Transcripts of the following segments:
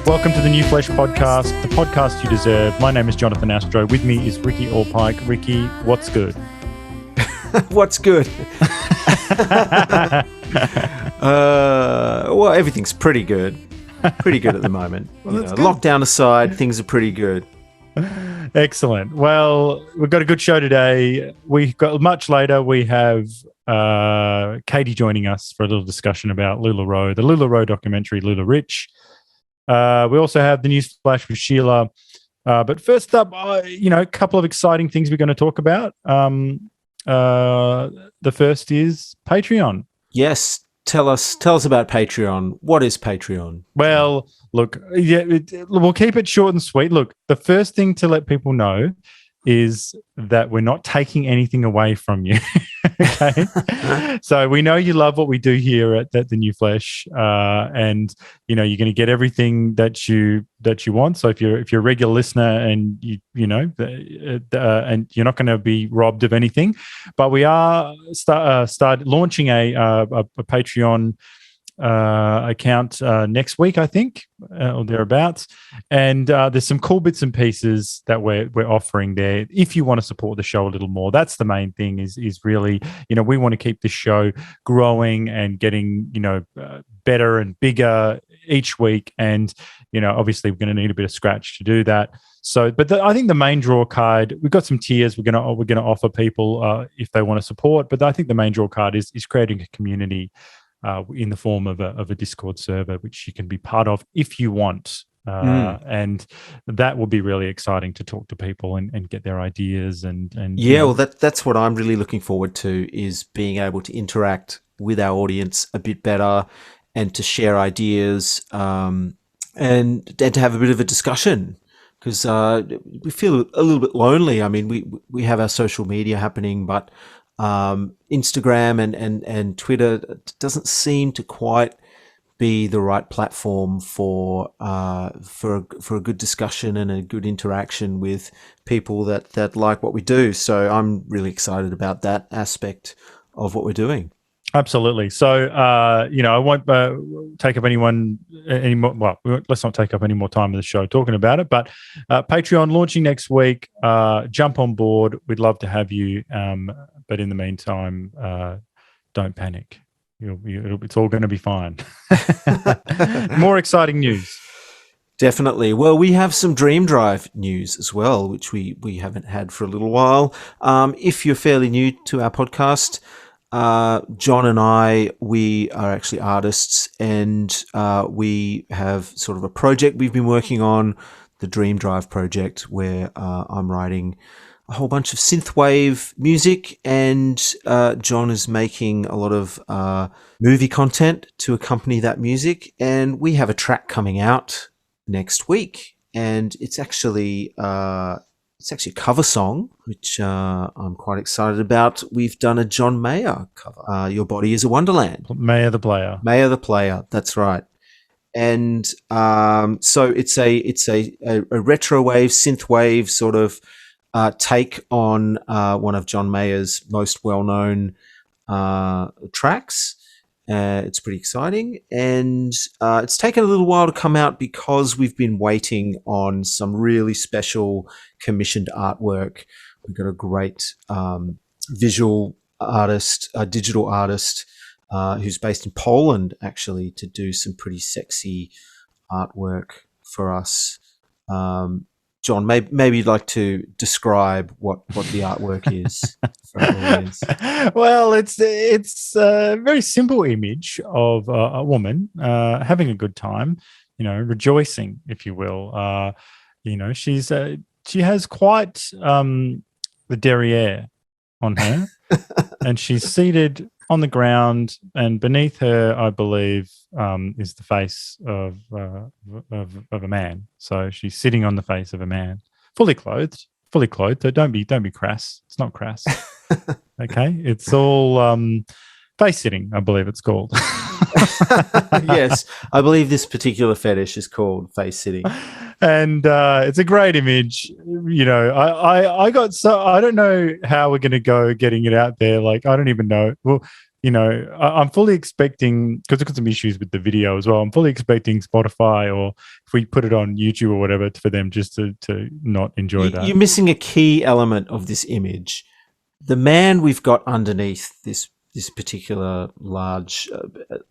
Welcome to the New Flesh Podcast, the podcast you deserve. My name is Jonathan Astro. With me is Ricky Allpike. Ricky, what's good? What's good? Well, everything's pretty good. Pretty good at the moment. Lockdown aside, things are pretty good. Excellent. Well, we've got a good show today. We got much later. We have Katie joining us for a little discussion about LulaRich, the LulaRich documentary, LulaRich. We also have the news flash with Sheila. But first up, a couple of exciting things we're going to talk about. The first is Patreon. Yes. Tell us about Patreon. What is Patreon? Well, look, we'll keep it short and sweet. Look, the first thing to let people know is that we're not taking anything away from you. Okay, so we know you love what we do here at the New Flesh, and you're going to get everything that you want. So if you're a regular listener and and you're not going to be robbed of anything, but we are start launching a Patreon account next week, I think, or thereabouts. And there's some cool bits and pieces that we're offering there. If you want to support the show a little more, that's the main thing. Is really, we want to keep the show growing and getting better and bigger each week. And obviously we're going to need a bit of scratch to do that. So, but I think the main draw card, we've got some tiers we're going to offer people if they want to support. But I think the main draw card is creating a community in the form of a Discord server, which you can be part of if you want. And that will be really exciting to talk to people and get their ideas. Well, that's what I'm really looking forward to, is being able to interact with our audience a bit better and to share ideas and to have a bit of a discussion. Because we feel a little bit lonely. I mean, we have our social media happening, but Instagram and Twitter doesn't seem to quite be the right platform for a good discussion and a good interaction with people that like what we do. So I'm really excited about that aspect of what we're doing. Absolutely. So, I won't take up any more. Well, let's not take up any more time of the show talking about it. But Patreon launching next week. Jump on board. We'd love to have you. But in the meantime, don't panic. It's all going to be fine. More exciting news. Definitely. Well, we have some Dream Drive news as well, which we haven't had for a little while. If you're fairly new to our podcast, John and I, we are actually artists, and we have sort of a project we've been working on, the Dream Drive project, where I'm writing a whole bunch of synthwave music, and John is making a lot of movie content to accompany that music. And we have a track coming out next week, and it's actually a cover song, which I'm quite excited about. We've done a John Mayer cover, Your Body is a Wonderland. Mayer the Player. Mayer the Player, that's right. And so it's a retro wave, synth wave sort of take on one of John Mayer's most well-known tracks. It's pretty exciting, and it's taken a little while to come out because we've been waiting on some really special commissioned artwork. We've got a great visual artist, a digital artist who's based in Poland, actually, to do some pretty sexy artwork for us. John, maybe you'd like to describe what the artwork is for our audience. Well, it's a very simple image of a woman having a good time, rejoicing, if you will. She has quite the derriere on her, and she's seated on the ground, and beneath her, I believe, is the face of a man. So she's sitting on the face of a man, fully clothed. So don't be crass. It's not crass. Okay, it's all face sitting, I believe it's called. Yes, I believe this particular fetish is called face sitting. And it's a great image. I don't know how we're going to go getting it out there. Like, I don't even know. Well, I'm fully expecting, because I've got some issues with the video as well, I'm fully expecting Spotify, or if we put it on YouTube or whatever, for them just to not enjoy that. You're missing a key element of this image. The man we've got underneath this particular large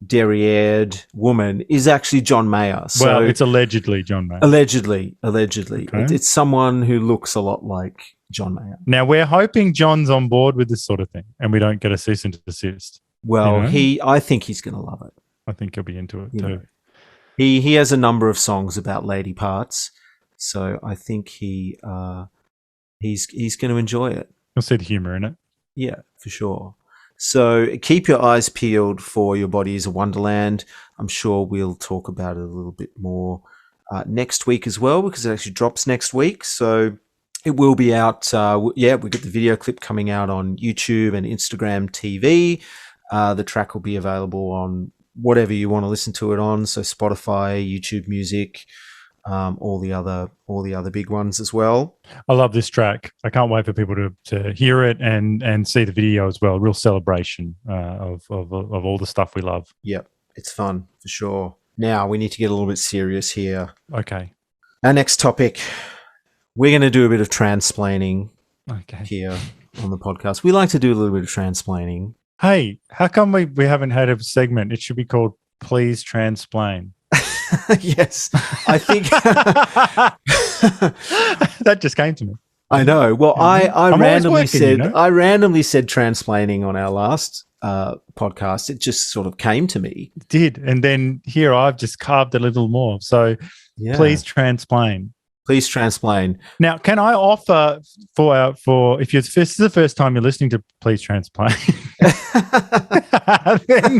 derriered woman is actually John Mayer. So well, it's allegedly John Mayer. Allegedly. Okay. It's someone who looks a lot like John Mayer. Now, we're hoping John's on board with this sort of thing and we don't get a cease and desist. Well, I think he's going to love it. I think he'll be into it too. He has a number of songs about lady parts, so I think he's going to enjoy it. You'll see the humor in it. Yeah, for sure. So keep your eyes peeled for Your Body is a Wonderland. I'm sure we'll talk about it a little bit more next week as well, because it actually drops next week. So it will be out. We get the video clip coming out on YouTube and Instagram TV. The track will be available on whatever you want to listen to it on. So Spotify, YouTube Music, all the other big ones as well. I love this track. I can't wait for people to hear it and see the video as well. Real celebration of all the stuff we love. Yep, it's fun for sure. Now we need to get a little bit serious here. Okay. Our next topic, we're going to do a bit of transplaining here on the podcast. We like to do a little bit of transplaining. Hey, how come we haven't had a segment? It should be called Please Transplain. Yes, I think that just came to me. I know. Well, I randomly said I randomly said transplaining on our last podcast. It just sort of came to me. It did, and then here I've just carved a little more. So please transplain. Please transplain. Now, can I offer for if this is the first time you're listening to Please Transplain, then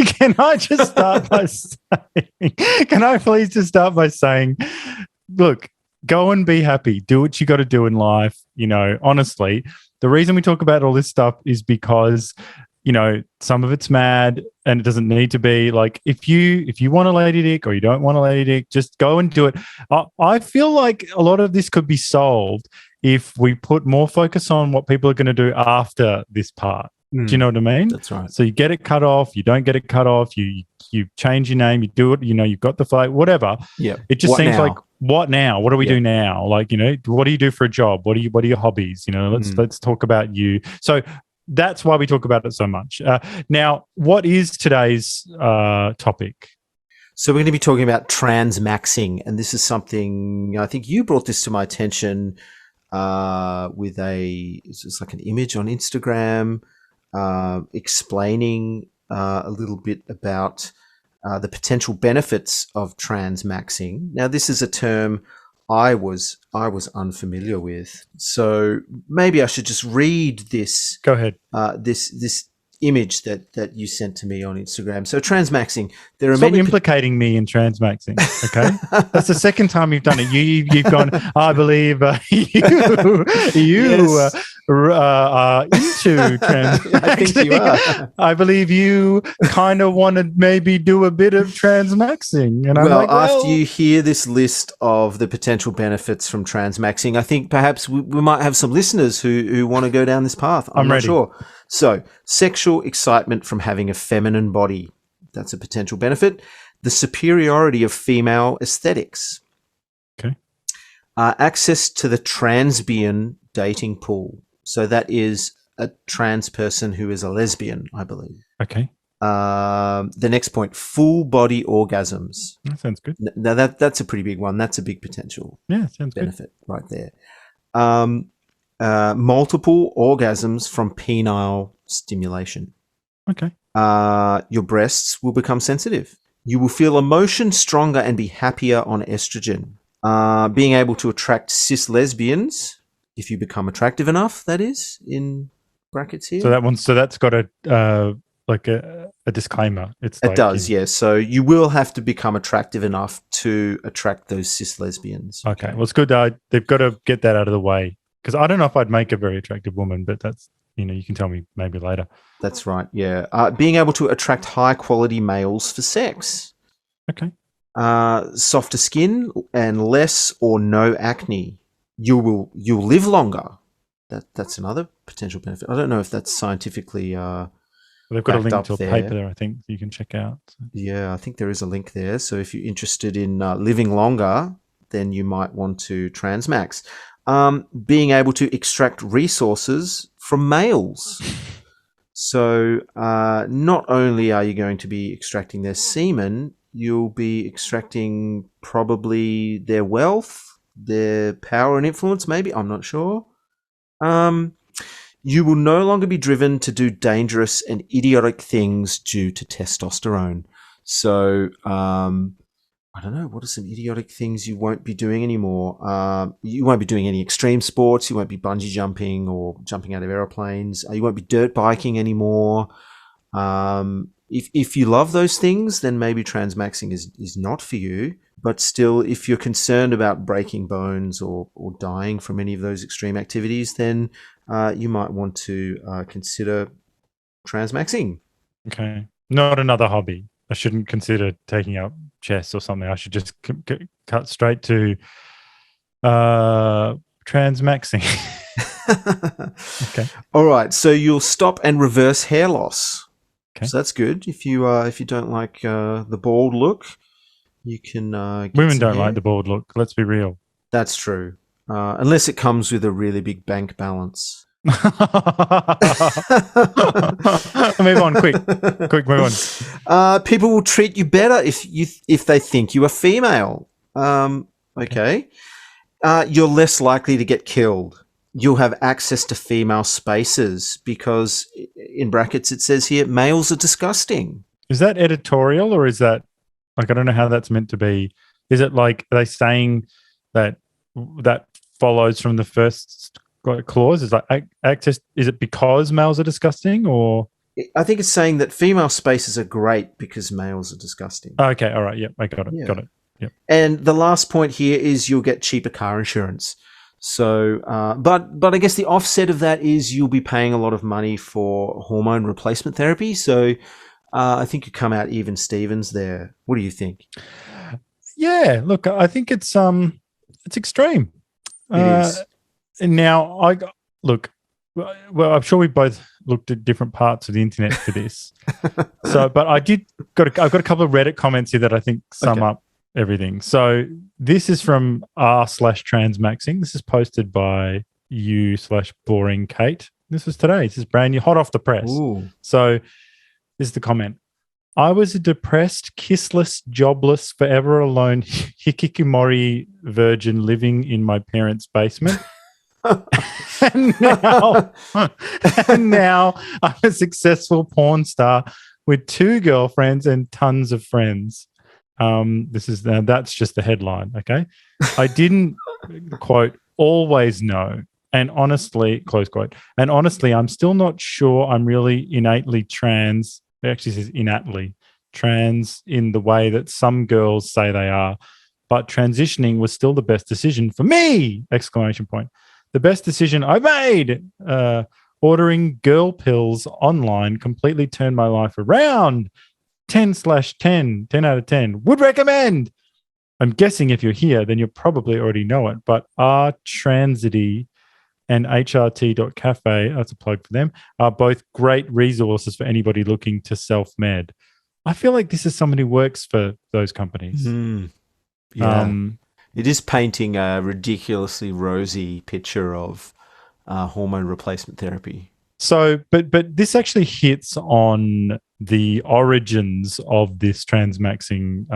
can I just start by saying, can I please just start by saying, look, go and be happy. Do what you got to do in life. Honestly, the reason we talk about all this stuff is because, some of it's mad and it doesn't need to be. Like, if you want a lady dick or you don't want a lady dick, just go and do it. I feel like a lot of this could be solved if we put more focus on what people are going to do after this part. Do you know what I mean? That's right. So you get it cut off, you don't get it cut off, you change your name, you do it, you've got the flag, whatever. Yeah. It just seems like, what now? What do we do now? Like, what do you do for a job? What are your hobbies? Let's talk about you. So that's why we talk about it so much. Now, what is today's topic? So we're going to be talking about transmaxing, and this is something I think you brought this to my attention with it's just like an image on Instagram explaining a little bit about the potential benefits of transmaxing. Now, this is a term I was unfamiliar with, so maybe I should just read this. Go ahead. This image that you sent to me on Instagram. So transmaxing, there are Stop many implicating me in transmaxing. Okay, that's the second time you've done it. You've gone. I believe you are into transmaxing. I think you are. I believe you kind of want to maybe do a bit of transmaxing. And I'm like, after you hear this list of the potential benefits from transmaxing, I think perhaps we might have some listeners who want to go down this path. I'm not ready. Sure. So, sexual excitement from having a feminine body. That's a potential benefit. The superiority of female aesthetics. Okay. Access to the transbian dating pool. So that is a trans person who is a lesbian, I believe. Okay. The next point, full body orgasms. That sounds good. Now that's a pretty big one. That's a big potential benefit right there. Multiple orgasms from penile stimulation. Okay. Your breasts will become sensitive. You will feel emotion stronger and be happier on estrogen. Being able to attract cis lesbians, if you become attractive enough, that is, in brackets here. So that's got a disclaimer. It does, yes. So you will have to become attractive enough to attract those cis lesbians. Okay. Well, it's good. They've got to get that out of the way, because I don't know if I'd make a very attractive woman, but that's, you can tell me maybe later. That's right, yeah. Being able to attract high-quality males for sex. Okay. Softer skin and less or no acne. You'll live longer. That's another potential benefit. I don't know if that's scientifically They've got a backed link up to a there. paper there, I think, you can check out. Yeah, I think there is a link there. So if you're interested in living longer, then you might want to transmax. Being able to extract resources from males. So not only are you going to be extracting their semen, you'll be extracting probably their wealth, their power and influence, maybe. I'm not sure. You will no longer be driven to do dangerous and idiotic things due to testosterone. So, I don't know, what are some idiotic things you won't be doing anymore? You won't be doing any extreme sports. You won't be bungee jumping or jumping out of aeroplanes. You won't be dirt biking anymore. If you love those things, then maybe transmaxing is not for you. But still, if you're concerned about breaking bones or dying from any of those extreme activities, then you might want to consider transmaxing. Okay. Not another hobby. I shouldn't consider taking up chess or something. I should just cut straight to transmaxing. Okay. All right. So you'll stop and reverse hair loss. Okay. So that's good. If you don't like the bald look, you can. Women don't like the bald look. Let's be real. That's true. Unless it comes with a really big bank balance. Move on, quick, move on. People will treat you better if they think you are female. Okay. You're less likely to get killed. You'll have access to female spaces because, in brackets, it says here, males are disgusting. Is that editorial or is that, like, I don't know how that's meant to be. Is it like, are they saying that follows from the first clause? Is like access? Is it because males are disgusting, or? I think it's saying that female spaces are great because males are disgusting. Okay, all right, yep, I got it. Yeah. Got it. Yep. And the last point here is you'll get cheaper car insurance. So, but I guess the offset of that is you'll be paying a lot of money for hormone replacement therapy. So, I think you come out even Stevens there. What do you think? Yeah, look, I think it's extreme. It is. And now well, I'm sure we both looked at different parts of the internet for this. So, but I've got a couple of Reddit comments here that I think sum up everything. So this is from r/transmaxing. This is posted by you/boring Kate. This is today. This is brand new, hot off the press. Ooh. So this is the comment. I was a depressed, kissless, jobless, forever alone hikikomori virgin living in my parents' basement. and now I'm a successful porn star with 2 girlfriends and tons of friends. That's just the headline. Okay. I didn't quote always know. And honestly, close quote. And honestly, I'm still not sure I'm really innately trans. It actually says innately trans in the way that some girls say they are. But transitioning was still the best decision for me! ! The best decision I made. Ordering girl pills online completely turned my life around. 10/10, 10 out of 10. Would recommend. I'm guessing if you're here, then you probably already know it. But rTransity and hrt.cafe, that's a plug for them, are both great resources for anybody looking to self-med. I feel like this is someone who works for those companies. Yeah. It is painting a ridiculously rosy picture of hormone replacement therapy. So, but this actually hits on the origins of this transmaxing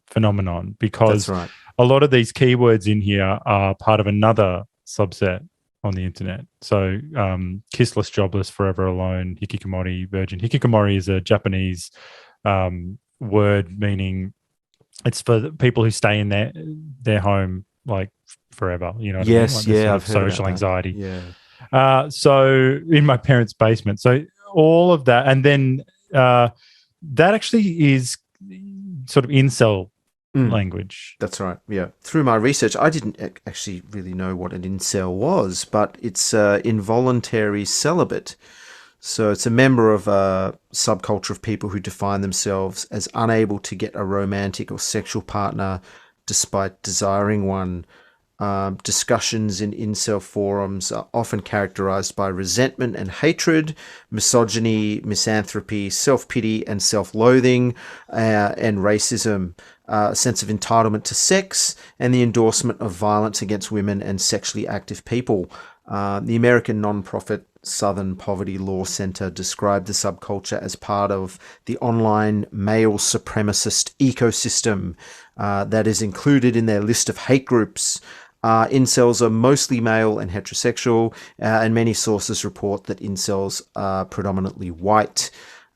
phenomenon, because That's right. A lot of these keywords in here are part of another subset on the internet. So, kissless, jobless, forever alone, hikikomori, virgin. Hikikomori is a Japanese word meaning it's for the people who stay in their home like forever. You know what I mean? Like Yes, yeah, I've heard social anxiety. Yeah. So in my parents' basement. So all of that, and then that actually is sort of incel language. That's right. Yeah. Through my research, I didn't actually really know what an incel was, but it's involuntary celibate. So it's a member of a subculture of people who define themselves as unable to get a romantic or sexual partner despite desiring one. discussions in incel forums are often characterized by resentment and hatred, misogyny, misanthropy, self-pity and self-loathing, and racism, a sense of entitlement to sex, and the endorsement of violence against women and sexually active people. The American nonprofit Southern Poverty Law Center described the subculture as part of the online male supremacist ecosystem that is included in their list of hate groups. Incels are mostly male and heterosexual, and many sources report that incels are predominantly white.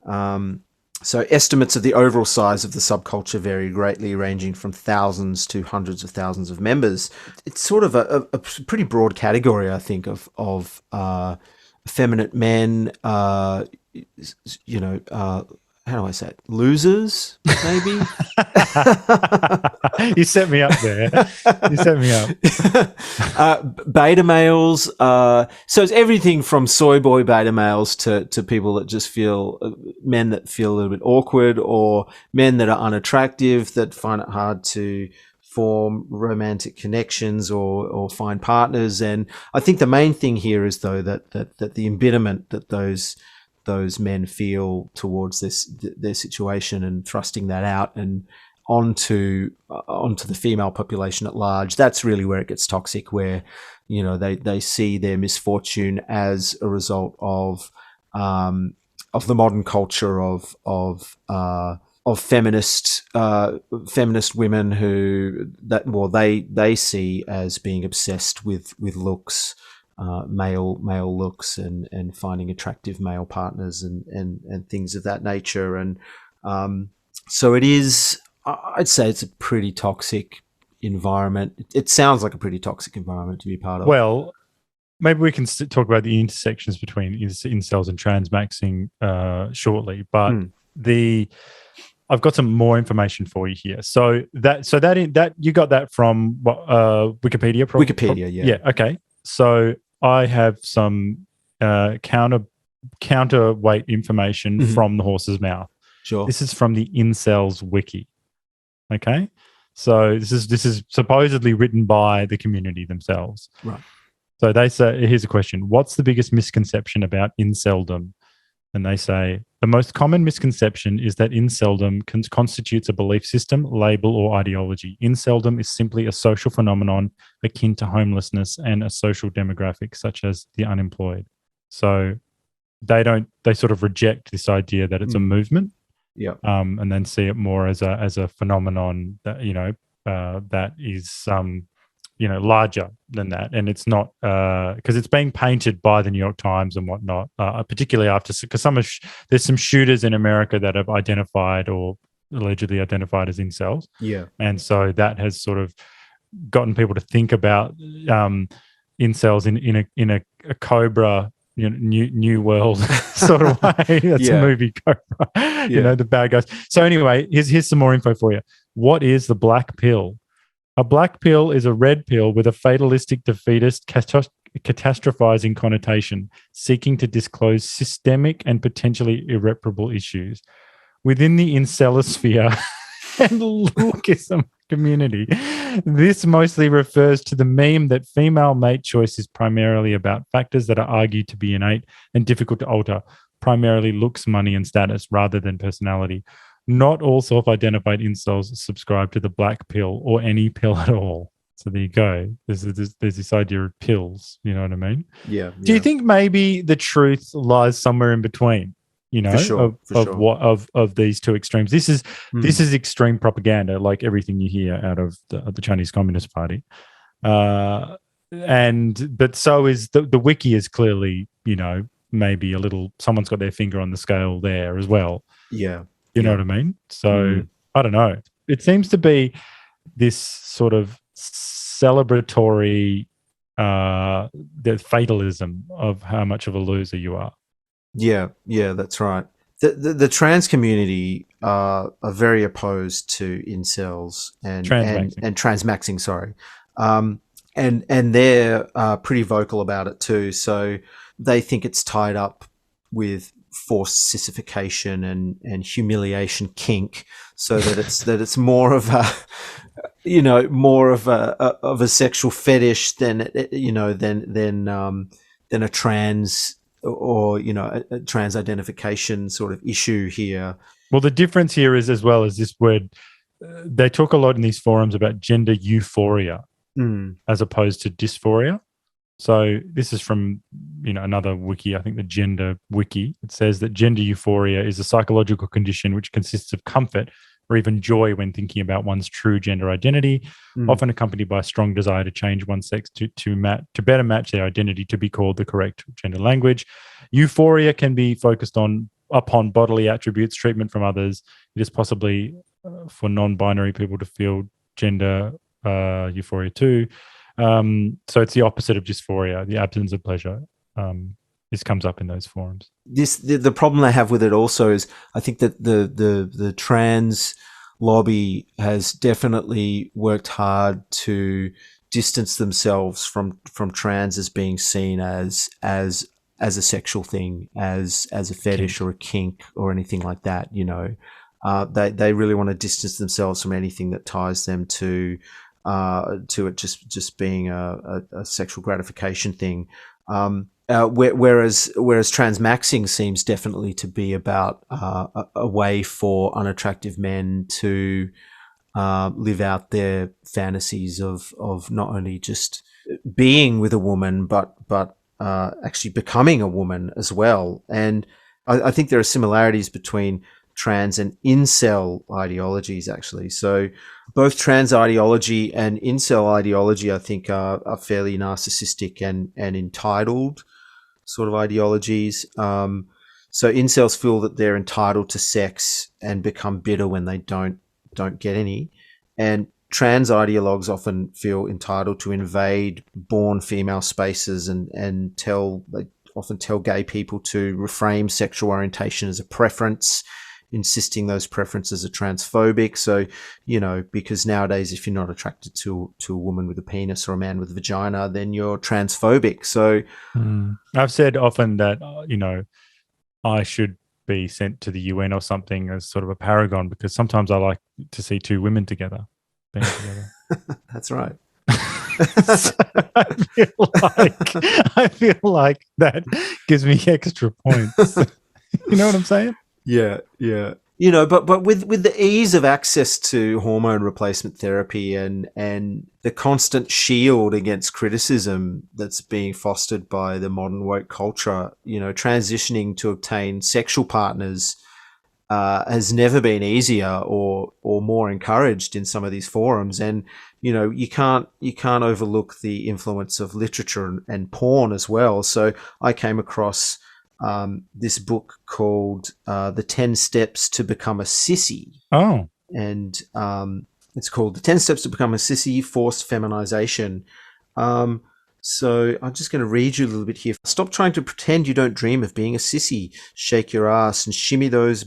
So estimates of the overall size of the subculture vary greatly, ranging from thousands to hundreds of thousands of members. It's sort of a pretty broad category, I think, of effeminate men, how do I say it? Losers, maybe? You set me up there. You set me up. Beta males. So it's everything from soy boy beta males to people that just feel, men that feel a little bit awkward, or men that are unattractive, that find it hard to form romantic connections or find partners. And I think the main thing here is, though, that the embitterment that those men feel towards their situation, and thrusting that out and onto the female population at large, that's really where it gets toxic, where they see their misfortune as a result of the modern culture of feminist women who they see as being obsessed with looks, male looks, and finding attractive male partners and things of that nature. And so it is, I'd say it's a pretty toxic environment. It sounds like a pretty toxic environment to be part of. Well, maybe we can talk about the intersections between incels and transmaxing shortly, but I've got some more information for you here. So that you got that from Wikipedia? Wikipedia, yeah. Yeah, okay. So I have some counterweight information from the horse's mouth. Sure. This is from the Incels Wiki. Okay, so this is supposedly written by the community themselves. Right. So they say, here's a question: what's the biggest misconception about inceldom? And they say the most common misconception is that inceldom constitutes a belief system, label, or ideology. Inceldom is simply a social phenomenon akin to homelessness and a social demographic such as the unemployed. So they sort of reject this idea that it's a movement. Yeah. And then see it more as a phenomenon that that is larger than that, and it's not because it's being painted by the New York Times and whatnot, particularly after, because there's some shooters in America that have identified or allegedly identified as incels. Yeah, and so that has sort of gotten people to think about incels in a Cobra, new world sort of way. That's a movie, Cobra. The bad guys. So anyway, here's some more info for you. What is the black pill? A black pill is a red pill with a fatalistic, defeatist, catastrophizing connotation, seeking to disclose systemic and potentially irreparable issues. Within the incelosphere and lookism community, this mostly refers to the meme that female mate choice is primarily about factors that are argued to be innate and difficult to alter, primarily looks, money, and status, rather than personality. Not all self-identified incels subscribe to the black pill or any pill at all. So there you go. There's this idea of pills. You know what I mean? Yeah. Do you think maybe the truth lies somewhere in between? Of these two extremes. This is extreme propaganda, like everything you hear out of the Chinese Communist Party. But so is the wiki is clearly, maybe a little. Someone's got their finger on the scale there as well. Yeah. You know what I mean? So I don't know. It seems to be this sort of celebratory the fatalism of how much of a loser you are. Yeah, that's right. The trans community are very opposed to incels and transmaxing. Sorry, and they're pretty vocal about it too. So they think it's tied up with forced sissification and humiliation kink, so that it's more of more of a sexual fetish than a trans or a trans identification sort of issue here. Well, the difference here is, as well as this word, they talk a lot in these forums about gender euphoria as opposed to dysphoria. So this is from another wiki, I think the Gender Wiki. It says that gender euphoria is a psychological condition which consists of comfort or even joy when thinking about one's true gender identity, often accompanied by a strong desire to change one's sex to better match their identity to be called the correct gender language. Euphoria can be focused upon bodily attributes, treatment from others. It is possibly for non-binary people to feel gender euphoria too. So it's the opposite of dysphoria, the absence of pleasure. This comes up in those forums. The problem they have with it also is, I think that the trans lobby has definitely worked hard to distance themselves from trans as being seen as a sexual thing, as a fetish or a kink or anything like that. They really want to distance themselves from anything that ties them to it just being a sexual gratification thing. Whereas transmaxing seems definitely to be about a way for unattractive men to live out their fantasies of not only just being with a woman, but actually becoming a woman as well. And I think there are similarities between trans and incel ideologies, actually. So both trans ideology and incel ideology, I think, are fairly narcissistic and entitled sort of ideologies. So incels feel that they're entitled to sex and become bitter when they don't get any. And trans ideologues often feel entitled to invade born female spaces and they often tell gay people to reframe sexual orientation as a preference, insisting those preferences are transphobic. So, because nowadays, if you're not attracted to a woman with a penis or a man with a vagina, then you're transphobic. So I've said often that, I should be sent to the UN or something as sort of a paragon, because sometimes I like to see two women together, being together. That's right. So I feel like that gives me extra points. You know what I'm saying? Yeah. But with the ease of access to hormone replacement therapy and the constant shield against criticism that's being fostered by the modern woke culture, transitioning to obtain sexual partners has never been easier or more encouraged in some of these forums. And you can't overlook the influence of literature and porn as well. So I came across this book called The 10 Steps to Become a Sissy. Oh. And it's called The 10 Steps to Become a Sissy, Forced Feminization. So I'm just going to read you a little bit here. Stop trying to pretend you don't dream of being a sissy. Shake your ass and shimmy those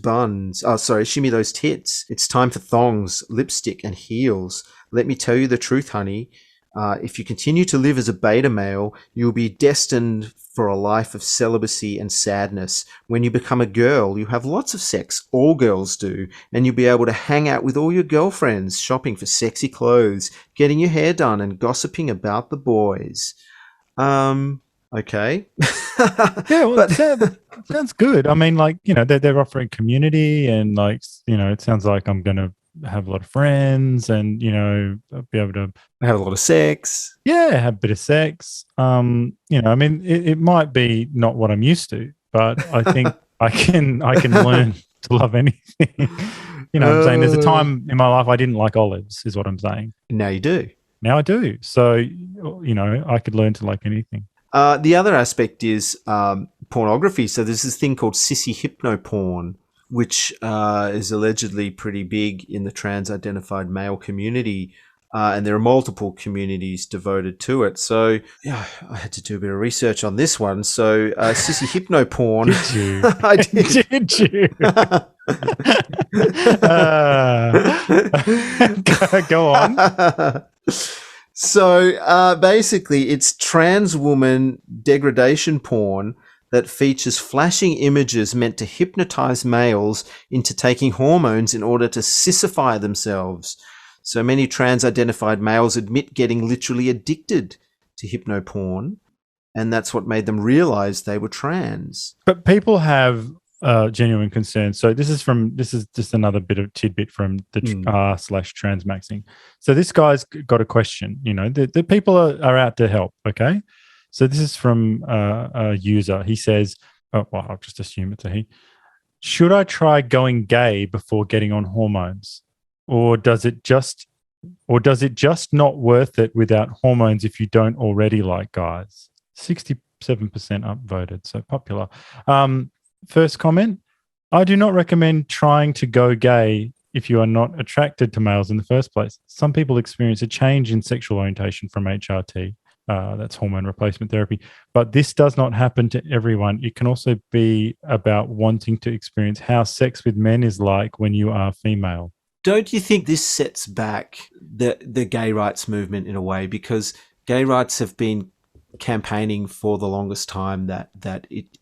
shimmy those tits. It's time for thongs, lipstick, and heels. Let me tell you the truth, honey. If you continue to live as a beta male, you'll be destined for a life of celibacy and sadness. When you become a girl, you have lots of sex. All girls do. And you'll be able to hang out with all your girlfriends, shopping for sexy clothes, getting your hair done, and gossiping about the boys. Okay. Yeah, well, sounds good. I mean, they're offering community and it sounds like I'm going to have a lot of friends and, I'll be able to have a lot of sex. Yeah, have a bit of sex. It might be not what I'm used to, but I think I can learn to love anything. What I'm saying? There's a time in my life I didn't like olives, is what I'm saying. Now you do. Now I do. So, I could learn to like anything. The other aspect is pornography. So there's this thing called sissy hypnoporn, which is allegedly pretty big in the trans-identified male community. And there are multiple communities devoted to it. So yeah, I had to do a bit of research on this one. So sissy hypnoporn. Did you? I did. Did you? Go on. So basically, it's trans woman degradation porn that features flashing images meant to hypnotize males into taking hormones in order to sissify themselves. So many trans-identified males admit getting literally addicted to hypnoporn, and that's what made them realize they were trans. But people have genuine concerns. So this is just another bit of tidbit from the r/transmaxing. So this guy's got a question. You know, the people are out to help. Okay, so this is from a user. He says, "Oh, well, I'll just assume it's a he. Should I try going gay before getting on hormones, or does it just not worth it without hormones if you don't already like guys?" 67% upvoted, so popular. First comment, I do not recommend trying to go gay if you are not attracted to males in the first place. Some people experience a change in sexual orientation from HRT. That's hormone replacement therapy. But this does not happen to everyone. It can also be about wanting to experience how sex with men is like when you are female. Don't you think this sets back the gay rights movement in a way? Because gay rights have been campaigning for the longest time that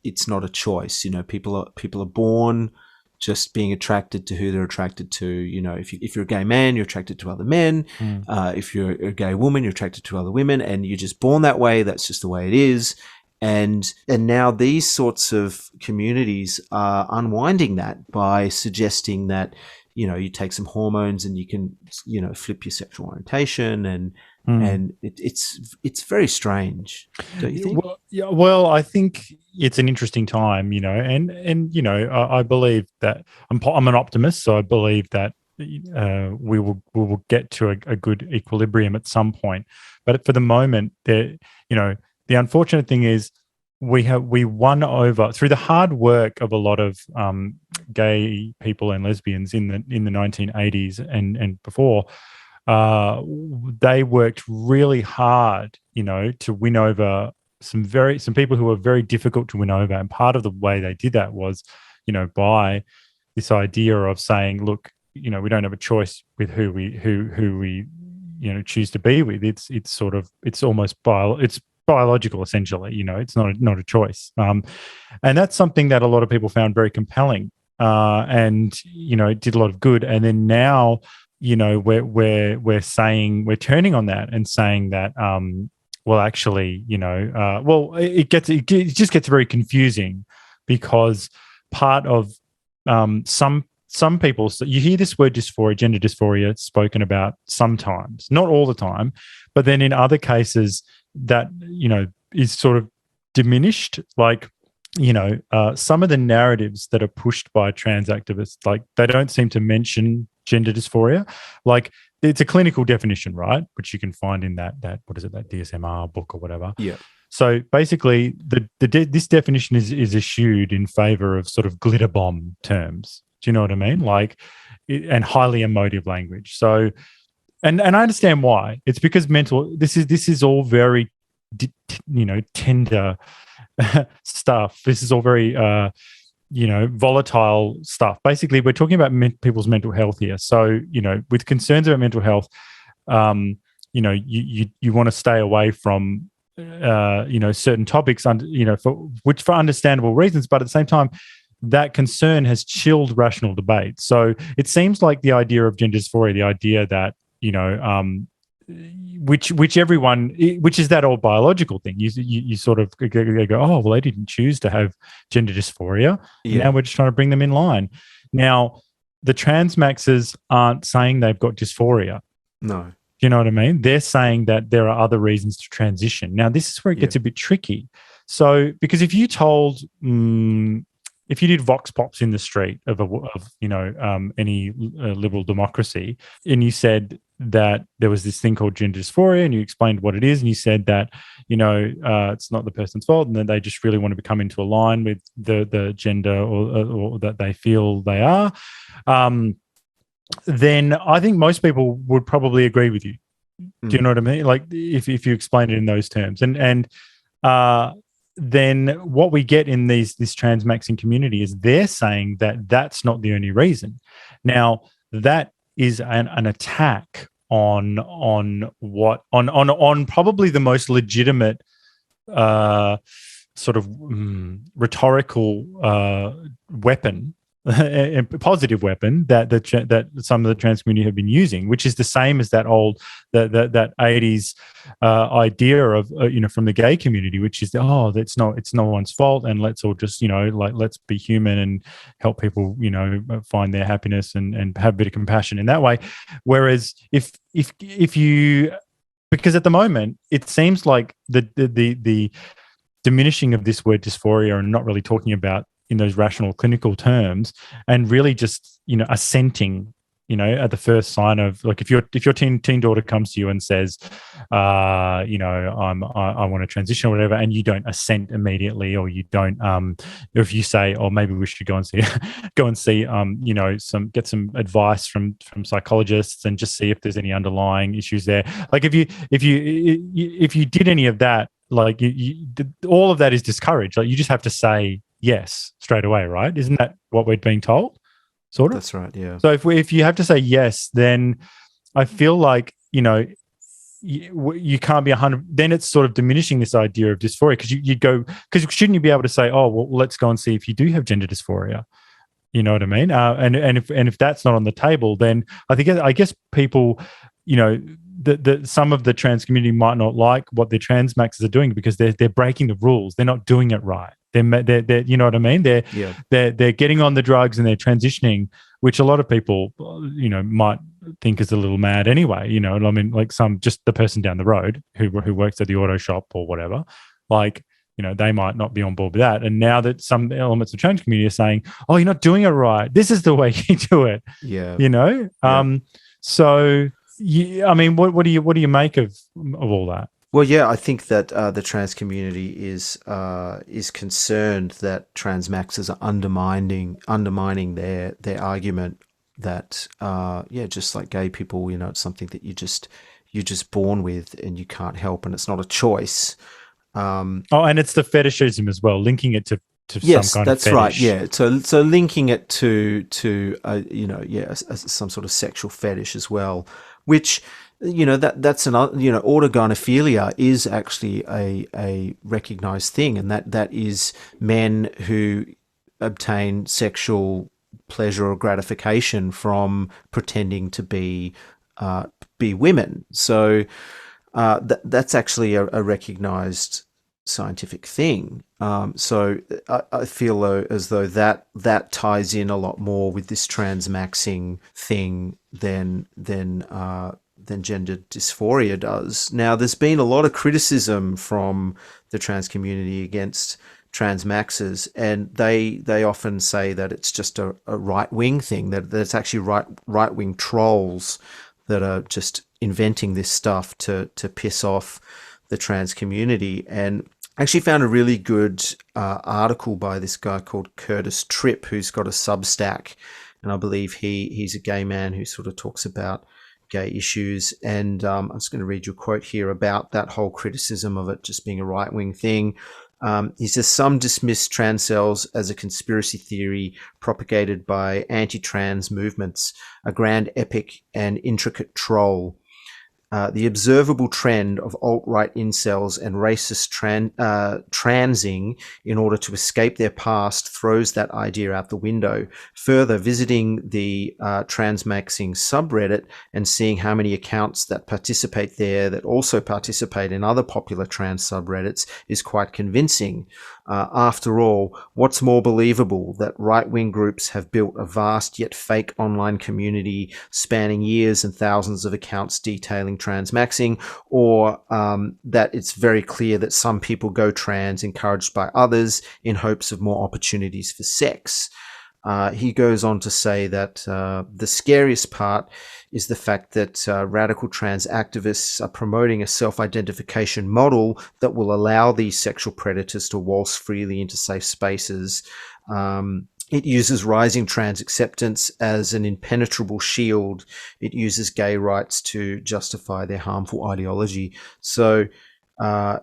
it's not a choice. You know, people are born just being attracted to who they're attracted to. You know, if you're a gay man, you're attracted to other men. If you're a gay woman, you're attracted to other women, and you're just born that way. That's just the way it is. And now these sorts of communities are unwinding that by suggesting that, you know, you take some hormones and you can, you know, flip your sexual orientation, and it's very strange, don't you think? Well, I think it's an interesting time, you know, and you know, I believe that I'm an optimist, so I believe that we will get to a good equilibrium at some point. But for the moment, you know, the unfortunate thing is we won over through the hard work of a lot of gay people and lesbians in the 1980s and before. They worked really hard, you know, to win over some people who were very difficult to win over. And part of the way they did that was, you know, by this idea of saying, look, you know, we don't have a choice with who we you know, choose to be with. It's almost biological, essentially. You know, it's not a choice. And that's something that a lot of people found very compelling, and you know, it did a lot of good. And then now, you know, we're turning on that and saying that, well, actually, you know, it just gets very confusing, because part of some people, so you hear this word dysphoria, gender dysphoria, spoken about sometimes, not all the time, but then in other cases that, you know, is sort of diminished. Like, you know, some of the narratives that are pushed by trans activists, like, they don't seem to mention gender dysphoria. Like, it's a clinical definition, right, which you can find in that what is it, that DSM-R book or whatever. Yeah. So basically, this definition is eschewed in favor of sort of glitter bomb terms. Do you know what I mean? Like, and highly emotive language. So, and I understand why. It's because this is all very, you know, tender stuff. This is all very, you know, volatile stuff. Basically, we're talking about people's mental health here. So, you know, with concerns about mental health, you know, you want to stay away from, you know, certain topics, you know, for understandable reasons. But at the same time, that concern has chilled rational debate. So it seems like the idea of gender dysphoria, the idea that, you know, which is that old biological thing. You sort of go, oh, well, they didn't choose to have gender dysphoria. Yeah. Now we're just trying to bring them in line. Now, the transmaxers aren't saying they've got dysphoria. No. You know what I mean? They're saying that there are other reasons to transition. Now, this is where it gets a bit tricky. So, because if you told, if you did vox pops in the street of you know, any liberal democracy, and you said that there was this thing called gender dysphoria, and you explained what it is, and you said that, you know, it's not the person's fault, and that they just really want to come into a line with the gender or that they feel they are, then I think most people would probably agree with you. Do you know what I mean? Like, if you explain it in those terms, and then what we get in this transmaxing community is they're saying that that's not the only reason. Now, that is an attack on probably the most legitimate sort of rhetorical weapon a positive weapon that that some of the trans community have been using, which is the same as that old that 80s idea of from the gay community, which is it's no one's fault, and let's all just let's be human and help people find their happiness and have a bit of compassion in that way. Whereas if you, because at the moment it seems like the diminishing of this word dysphoria and not really talking about in those rational clinical terms, and really just assenting at the first sign of, like, if your teen daughter comes to you and says I want to transition or whatever, and you don't assent immediately, or you don't if you say, oh, maybe we should go and see get some advice from psychologists and just see if there's any underlying issues there. Like if you did any of that, like all of that is discouraged. Like you just have to say yes straight away, right? Isn't that what we're being told? Sort of. That's right. Yeah. So if you have to say yes, then I feel like you can't be 100. Then it's sort of diminishing this idea of dysphoria, because shouldn't you be able to say, oh well, let's go and see if you do have gender dysphoria? You know what I mean? And if that's not on the table, then I guess people, some of the trans community might not like what the transmaxes are doing, because they're breaking the rules. They're not doing it right. They're you know what I mean? They're getting on the drugs and they're transitioning, which a lot of people might think is a little mad anyway. I mean, like just the person down the road who works at the auto shop or whatever, like they might not be on board with that. And now that some elements of the trans community are saying, oh, you're not doing it right, this is the way you do it. Yeah. So I mean, what do you make of all that? Well, yeah, I think that the trans community is concerned that transmaxes are undermining their argument that just like gay people, it's something that you're just born with and you can't help, and it's not a choice. And it's the fetishism as well, linking it to yes, some kind that's of fetish. right. Yeah, so linking it to some sort of sexual fetish as well, which that's another, autogynephilia is actually a recognized thing, and that is men who obtain sexual pleasure or gratification from pretending to be women. So that's actually a recognized scientific thing. So I feel as though that ties in a lot more with this transmaxing thing than gender dysphoria does. Now, there's been a lot of criticism from the trans community against transmaxes, and they often say that it's just a right-wing thing, that it's actually right-wing trolls that are just inventing this stuff to piss off the trans community. And I actually found a really good article by this guy called Kurtis Tripp, who's got a Substack, and I believe he's a gay man who sort of talks about gay issues. And I'm just going to read you a quote here about that whole criticism of it just being a right-wing thing. He says, some dismiss Trancels as a conspiracy theory propagated by anti-trans movements, a grand epic and intricate troll. The observable trend of alt-right incels and racist transing in order to escape their past throws that idea out the window. Further, visiting the Transmaxxing subreddit and seeing how many accounts that participate there that also participate in other popular trans subreddits is quite convincing. After all, what's more believable, that right-wing groups have built a vast yet fake online community spanning years and thousands of accounts detailing transmaxing, or that it's very clear that some people go trans encouraged by others in hopes of more opportunities for sex? He goes on to say that the scariest part is the fact that radical trans activists are promoting a self-identification model that will allow these sexual predators to waltz freely into safe spaces. It uses rising trans acceptance as an impenetrable shield. It uses gay rights to justify their harmful ideology. So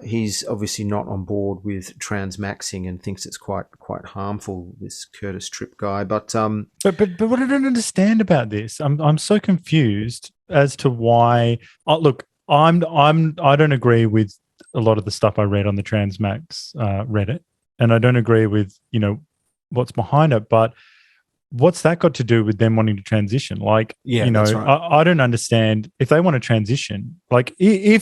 he's obviously not on board with transmaxing and thinks it's quite harmful, this Kurtis Tripp guy. But what I don't understand about this, I'm so confused as to why. Look, I don't agree with a lot of the stuff I read on the Transmax Reddit, and I don't agree with what's behind it. But what's that got to do with them wanting to transition? Like, Yeah, you know, that's right. I don't understand if they want to transition. Like, we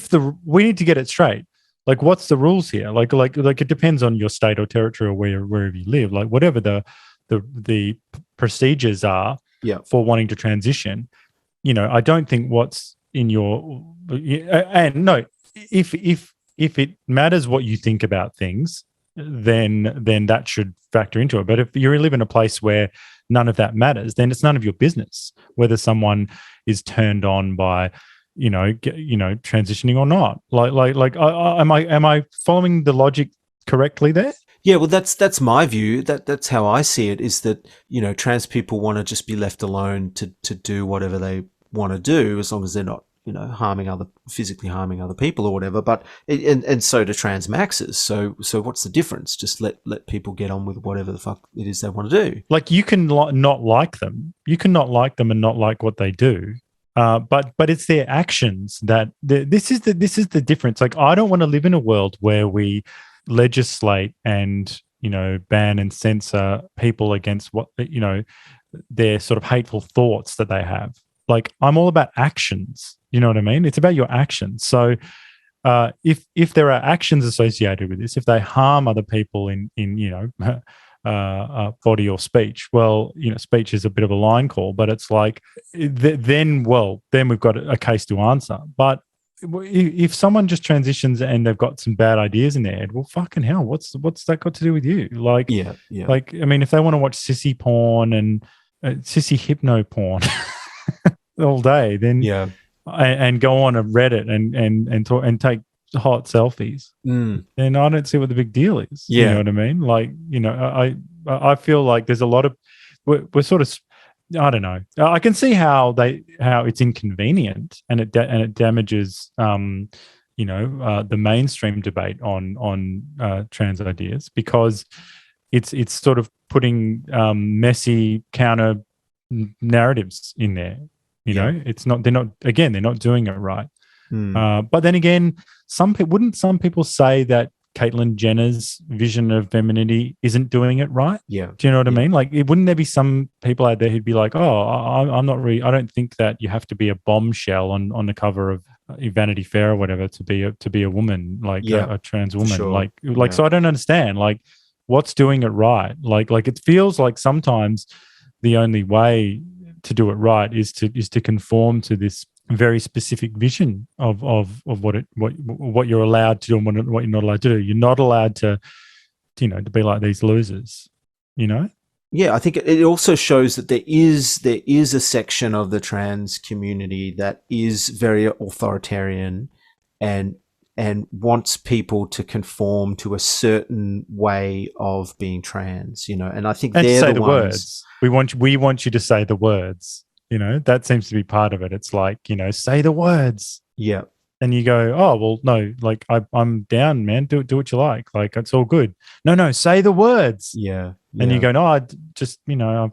need to get it straight. Like, what's the rules here? Like it depends on your state or territory or wherever you live. Like, whatever the procedures are Yeah. for wanting to transition. You know, I don't think what's in your and no, if it matters what you think about things, then that should factor into it. But if you live in a place where none of that matters, then it's none of your business whether someone is turned on by, transitioning or not. Am I following the logic correctly there? Yeah, well, that's my view. That's how I see it. Is that trans people want to just be left alone to do whatever they want to do, as long as they're not physically harming other people or whatever. But and so do transmaxers. So what's the difference? Just let people get on with whatever the fuck it is they want to do. Like, you can not like them. You can not like them and not like what they do. But it's their actions that this is the difference. Like, I don't want to live in a world where we legislate and ban and censor people against what their sort of hateful thoughts that they have. Like, I'm all about actions. You know what I mean? It's about your actions. So if there are actions associated with this, if they harm other people in body or speech, well, speech is a bit of a line call, but it's like then we've got a case to answer. But if someone just transitions and they've got some bad ideas in their head, well, fucking hell, what's that got to do with you? Like, yeah. Like, I mean, if they want to watch sissy porn and sissy hypno porn all day, then and go on a Reddit and talk and take hot selfies, then I don't see what the big deal is. Yeah. You know what I mean? Like, I feel like there's a lot of we're sort of, I don't know. I can see how it's inconvenient and it damages the mainstream debate on trans ideas, because it's sort of putting messy counter narratives in there. It's not, they're not doing it right. But then again, some people say that Caitlyn Jenner's vision of femininity isn't doing it right? Yeah. Do you know what I mean? Like, wouldn't there be some people out there who'd be like, oh, I'm not really, I don't think that you have to be a bombshell on the cover of Vanity Fair or whatever to be a woman, like a trans woman. Sure. So I don't understand, like, what's doing it right? Like it feels like sometimes the only way to do it right is to conform to this very specific vision of what you're allowed to do and what you're not allowed to do. You're not allowed to be like these losers. Yeah, I think it also shows that there is a section of the trans community that is very authoritarian and wants people to conform to a certain way of being trans. And I think they're say the words. We want you to say the words. That seems to be part of it. It's like, say the words. Yeah. And you go, oh, well, no, like I'm down, man. Do what you like. Like, it's all good. No, say the words. Yeah. And you go, no, I just, I don't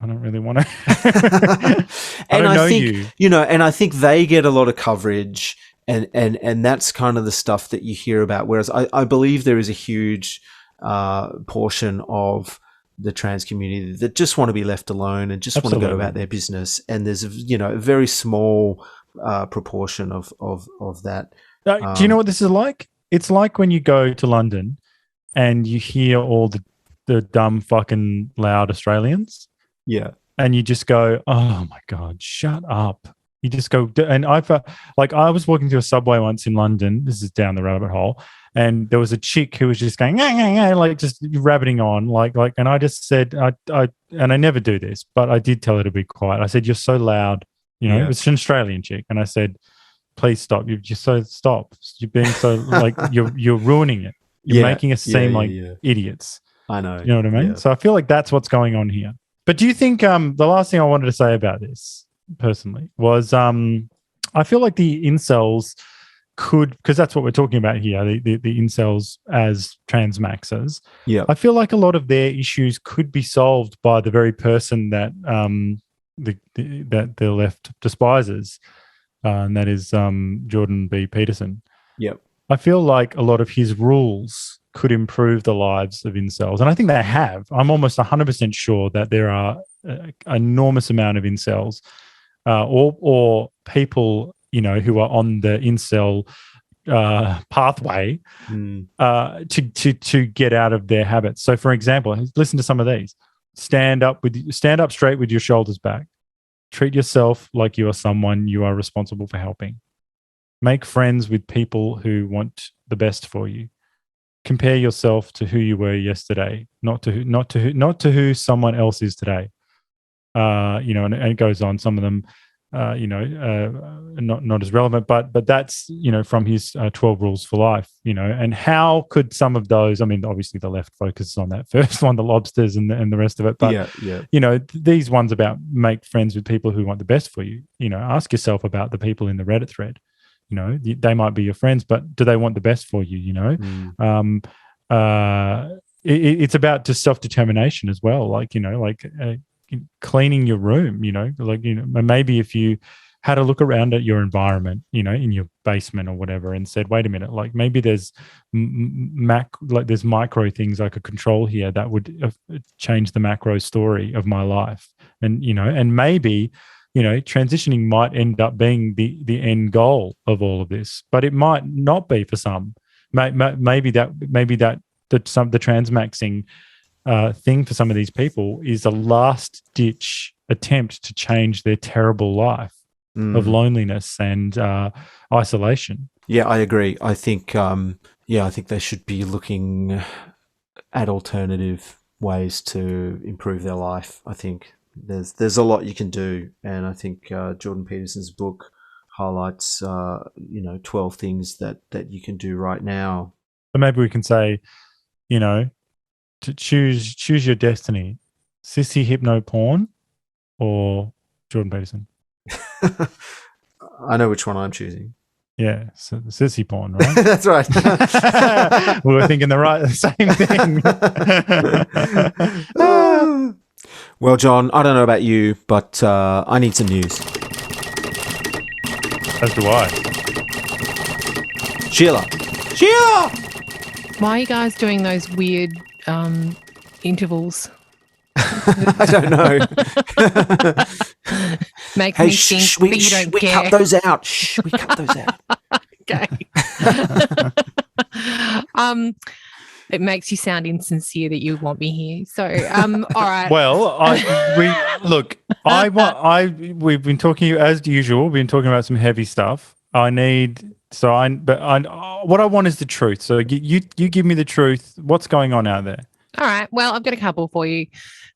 really want to. And I think, and I think they get a lot of coverage and that's kind of the stuff that you hear about. Whereas I believe there is a huge portion of the trans community that just want to be left alone and just want to go about their business. And there's a very small proportion of that. Do you know what this is like? It's like when you go to London and you hear all the dumb fucking loud Australians. Yeah. And you just go, oh my God, shut up. You just go, and I was walking through a subway once in London. This is down the rabbit hole. And there was a chick who was just going, like just rabbiting on, like, and I just said, and I never do this, but I did tell her to be quiet. I said, you're so loud, It's an Australian chick. And I said, please stop. Stop. You're being so like, you're ruining it. You're making us seem like idiots. I know. You know what I mean? Yeah. So I feel like that's what's going on here. But do you think, the last thing I wanted to say about this personally was, I feel like the incels because that's what we're talking about here, the incels as transmaxers. Yeah. I feel like a lot of their issues could be solved by the very person that that the left despises, and that is Jordan B. Peterson. Yep. I feel like a lot of his rules could improve the lives of incels, and I think they have. I'm almost 100% sure that there are enormous amount of incels, or people, who are on the incel pathway to get out of their habits. So, for example, listen to some of these. Stand up straight with your shoulders back. Treat yourself like you are someone you are responsible for helping. Make friends with people who want the best for you. Compare yourself to who you were yesterday, not to who someone else is today. And it goes on. Some of them, not as relevant, but that's from his 12 Rules for Life. And how could some of those? I mean, obviously the left focuses on that first one, the lobsters and the rest of it. But these ones about make friends with people who want the best for you. Ask yourself about the people in the Reddit thread. They might be your friends, but do they want the best for you? It's about just self-determination as well. Cleaning your room, maybe if you had a look around at your environment, in your basement or whatever, and said, wait a minute, maybe there's there's micro things I could control here that would change the macro story of my life. And, and maybe, transitioning might end up being the end goal of all of this, but it might not be for some. Maybe the transmaxing thing for some of these people is a last-ditch attempt to change their terrible life of loneliness and isolation. Yeah, I agree. I think, I think they should be looking at alternative ways to improve their life. I think there's a lot you can do, and I think Jordan Peterson's book highlights 12 things that you can do right now. So maybe we can say, to choose your destiny, sissy hypno porn or Jordan Peterson. I know which one I'm choosing. Yeah, so the sissy porn, right? That's right. We were thinking the same thing. Well, John, I don't know about you, but I need some news. As do I. Sheila! Why are you guys doing those weird intervals? I don't know. Makes me think that you don't care. Cut those out. Shh, we cut those out. Okay. It makes you sound insincere that you want me here. So, all right. Well, we've been talking, as usual, we've been talking about some heavy stuff. What I want is the truth. So you give me the truth. What's going on out there? All right. Well, I've got a couple for you.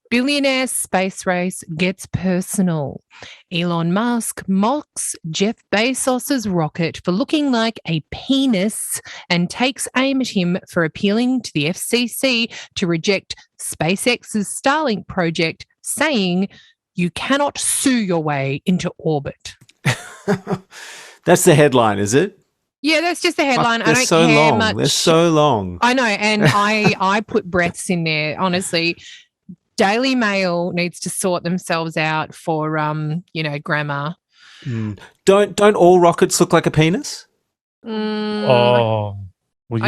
Billionaire space race gets personal. Elon Musk mocks Jeff Bezos's rocket for looking like a penis and takes aim at him for appealing to the FCC to reject SpaceX's Starlink project, saying you cannot sue your way into orbit. That's the headline, is it? Yeah, that's just the headline. I don't care much. They're so long. I know, and I put breaths in there, honestly. Daily Mail needs to sort themselves out for, grammar. Don't all rockets look like a penis? I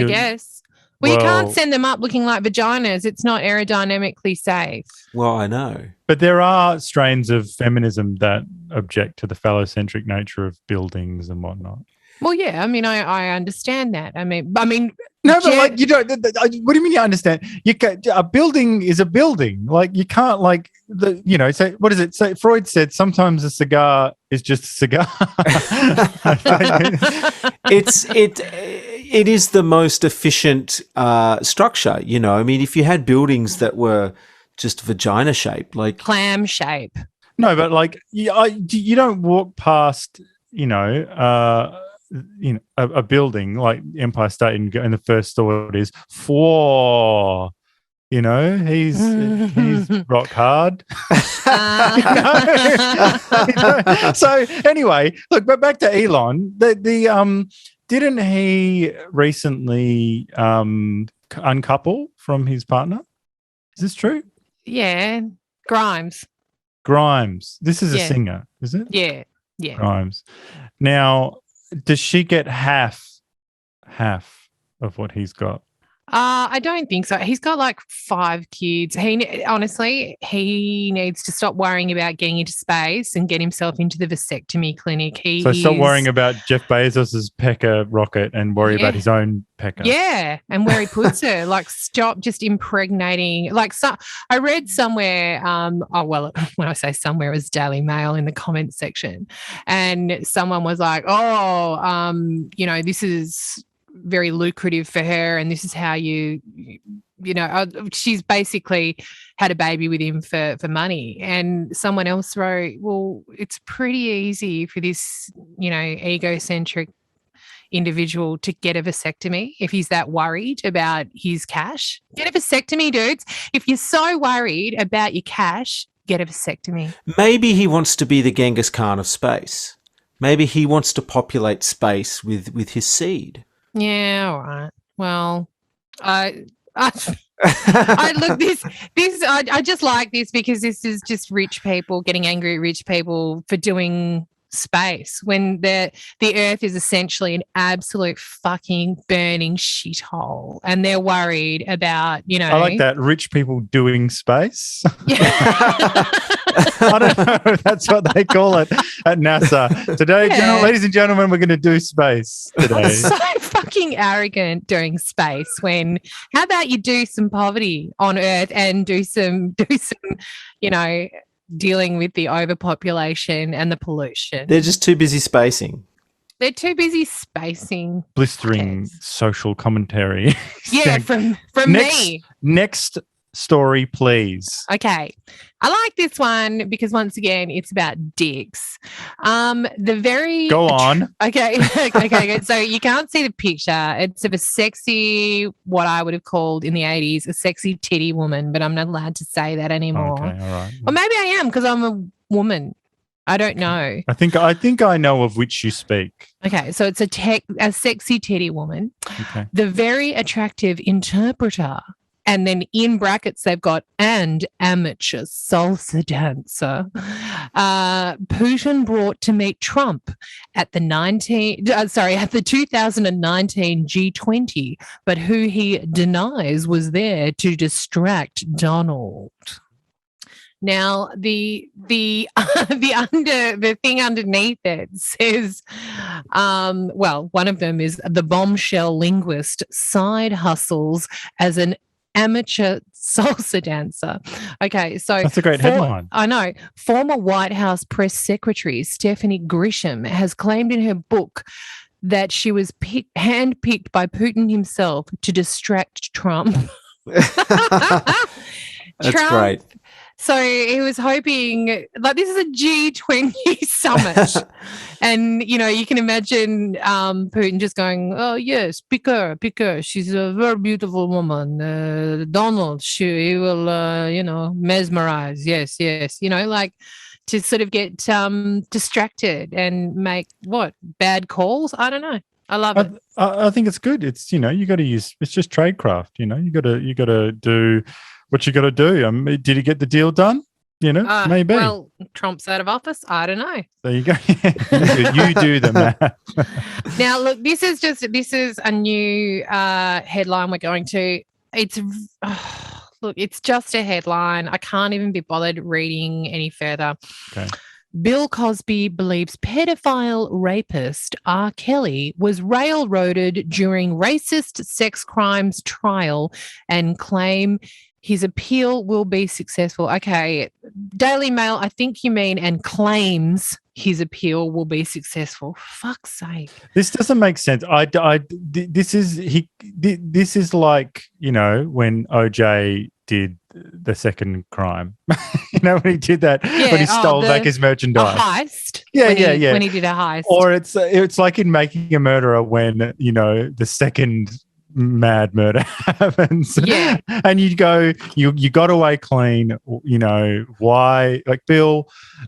guess. Well, you can't send them up looking like vaginas. It's not aerodynamically safe. Well, I know. But there are strains of feminism that object to the phallocentric nature of buildings and whatnot. Well, yeah. I mean, I understand that. I mean, no, but you don't. What do you mean you understand? A building is a building. You can't say, what is it? So Freud said sometimes a cigar is just a cigar. It is the most efficient structure. I mean, if you had buildings that were just vagina shaped, like clam shape. No, but you don't walk past, a building like Empire State and the first thought is, whoa, he's rock hard. So anyway, look, but back to Elon. Didn't he recently uncouple from his partner? Is this true? Yeah, Grimes. This is a singer, is it? Yeah. Grimes. Now, does she get half of what he's got? I don't think so. He's got like 5 kids. Honestly, he needs to stop worrying about getting into space and get himself into the vasectomy clinic. So stop worrying about Jeff Bezos's pecker rocket and worry about his own pecker. Yeah, and where he puts her. Like, stop just impregnating. Like, I read somewhere. When I say somewhere, it was Daily Mail in the comments section, and someone was like, this is very lucrative for her, and this is how she's basically had a baby with him for money. And someone else wrote, well, it's pretty easy for this egocentric individual to get a vasectomy if he's that worried about his cash. Get a vasectomy, dudes. If you're so worried about your cash, get a vasectomy. Maybe he wants to be the Genghis Khan of space. Maybe he wants to populate space with his seed. Yeah, all right. Well, I look this. I just like this because this is just rich people getting angry at rich people for doing space when the Earth is essentially an absolute fucking burning shithole, and they're worried about I like that, rich people doing space. Yeah. I don't know if that's what they call it at NASA. Today, ladies and gentlemen, we're going to do space today. So fucking arrogant doing space when how about you do some poverty on Earth and do some dealing with the overpopulation and the pollution. They're just too busy spacing. They're too busy spacing. Blistering social commentary. Yeah, from me. Next story, please. Okay. I like this one because once again, it's about dicks. Go on. Okay. Okay. So you can't see the picture. It's of a sexy, what I would have called in the 80s, a sexy titty woman, but I'm not allowed to say that anymore. Okay, all right. Or maybe I am because I'm a woman. I don't know. I think I know of which you speak. Okay, so it's a sexy titty woman. Okay. The very attractive interpreter. And then in brackets, they've got and amateur salsa dancer. Putin brought to meet Trump at the 2019 G20, but who he denies was there to distract Donald. Now, the thing underneath it says, one of them is the bombshell linguist side hustles as an amateur salsa dancer. Okay, so that's a great headline. I know. Former White House press secretary Stephanie Grisham has claimed in her book that she was handpicked by Putin himself to distract Trump. That's great. So he was hoping, like, this is a G20 summit. And, you can imagine Putin just going, oh, yes, pick her. She's a very beautiful woman. Donald, he will, mesmerize. Yes. To sort of get distracted and make, bad calls? I don't know. I love it. I think it's good. It's, you got to use, it's just tradecraft, you got to do what you got to do. Did he get the deal done? Maybe. Well, Trump's out of office. I don't know. There you go. You do the math. Now, look, this is a new headline we're going to. It's just a headline. I can't even be bothered reading any further. Okay. Bill Cosby believes pedophile rapist R. Kelly was railroaded during racist sex crimes trial and claim his appeal will be successful. Okay, Daily Mail, I think you mean, and claims his appeal will be successful. Fuck's sake. This doesn't make sense. This is like, when OJ did the second crime. When he did that, when he stole back his merchandise. A heist. Yeah. When he did a heist. Or it's like in Making a Murderer when, the second mad murder happens. Yeah. And you got away clean, why, like Bill,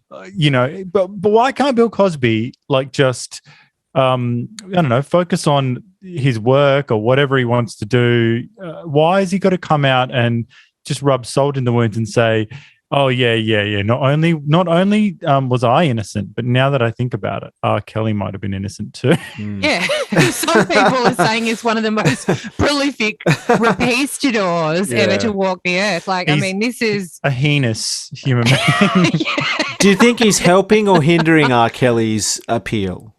but why can't Bill Cosby just I don't know, focus on his work or whatever he wants to do? Why has he got to come out and just rub salt in the wounds and say, Oh yeah. Not only was I innocent, but now that I think about it, R. Kelly might have been innocent too. Yeah. Some people are saying he's one of the most prolific rapistadors ever to walk the earth. Like, I He's mean, this is a heinous human being. Do you think he's helping or hindering R. Kelly's appeal?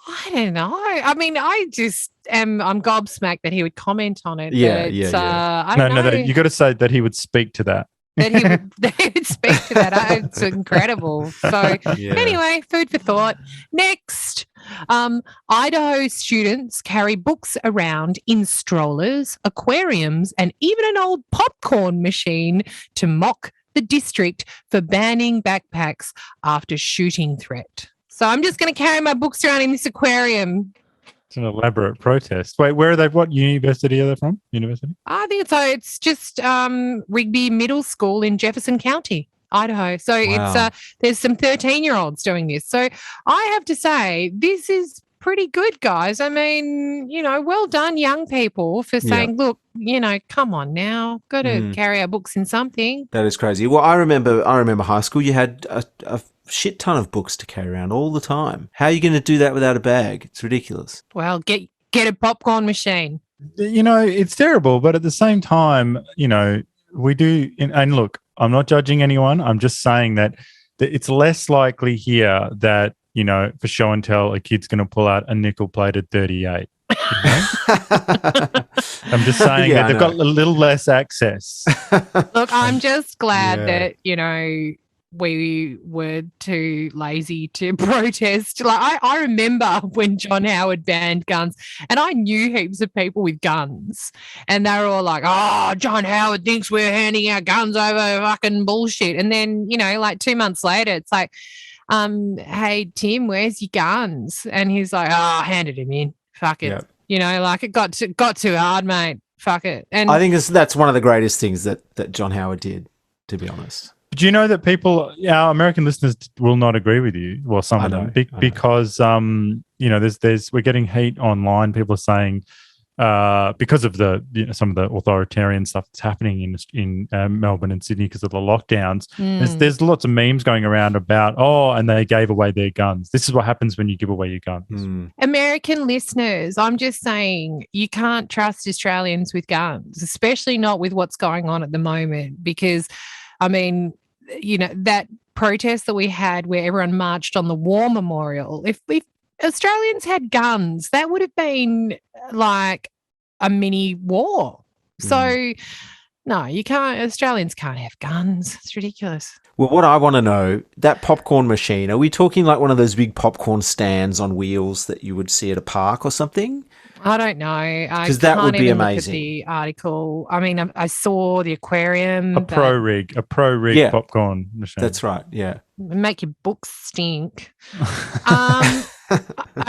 I don't know. I mean, I'm gobsmacked that he would comment on it. Yeah, but, yeah. I don't know. No, you got to say that he would speak to that. That he would speak to that. It's incredible. So anyway, food for thought. Next, Idaho students carry books around in strollers, aquariums, and even an old popcorn machine to mock the district for banning backpacks after shooting threat. So I'm just going to carry my books around in this aquarium. It's an elaborate protest. Wait, where are they? What university are they from? University? I think it's just Rigby Middle School in Jefferson County, Idaho. So there's some 13-year-olds doing this. So I have to say this is pretty good, guys. I mean, well done, young people, for saying, look, come on now, got to carry our books in something. That is crazy. Well, I remember high school. You had a shit ton of books to carry around all the time. How are you going to do that without a bag? It's ridiculous. Well, get a popcorn machine. It's terrible, but at the same time, we do. And look, I'm not judging anyone. I'm just saying that it's less likely here that, for show and tell, a kid's going to pull out a nickel-plated 38. I'm just saying that they've got a little less access. Look, I'm just glad that, we were too lazy to protest. Like I remember when John Howard banned guns, and I knew heaps of people with guns, and they were all like, "Oh, John Howard thinks we're handing our guns over fucking bullshit." And then, like 2 months later, it's like, "Hey Tim, where's your guns?" And he's like, "Oh, handed him in. Fuck it." Yep. It got too hard, mate. Fuck it. And I think that's one of the greatest things that John Howard did, to be honest. Do you know that our American listeners will not agree with you? Well, some of them, because we're getting heat online. People are saying because of the some of the authoritarian stuff that's happening in Melbourne and Sydney because of the lockdowns. There's lots of memes going around about and they gave away their guns. This is what happens when you give away your guns. American listeners, I'm just saying you can't trust Australians with guns, especially not with what's going on at the moment, because I mean, that protest that we had where everyone marched on the War Memorial, if Australians had guns, that would have been like a mini war. So, no, you can't. Australians can't have guns. It's ridiculous. Well, what I want to know, that popcorn machine, are we talking like one of those big popcorn stands on wheels that you would see at a park or something? I don't know. Because that would be amazing. Look at the article. I mean, I saw the aquarium. A pro rig popcorn machine. That's right. Yeah. Make your books stink.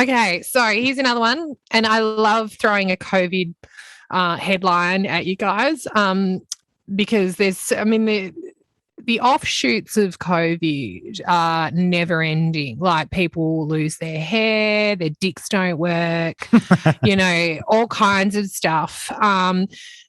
Okay, so here's another one, and I love throwing a COVID headline at you guys because the offshoots of COVID are never ending. Like people lose their hair, their dicks don't work, all kinds of stuff.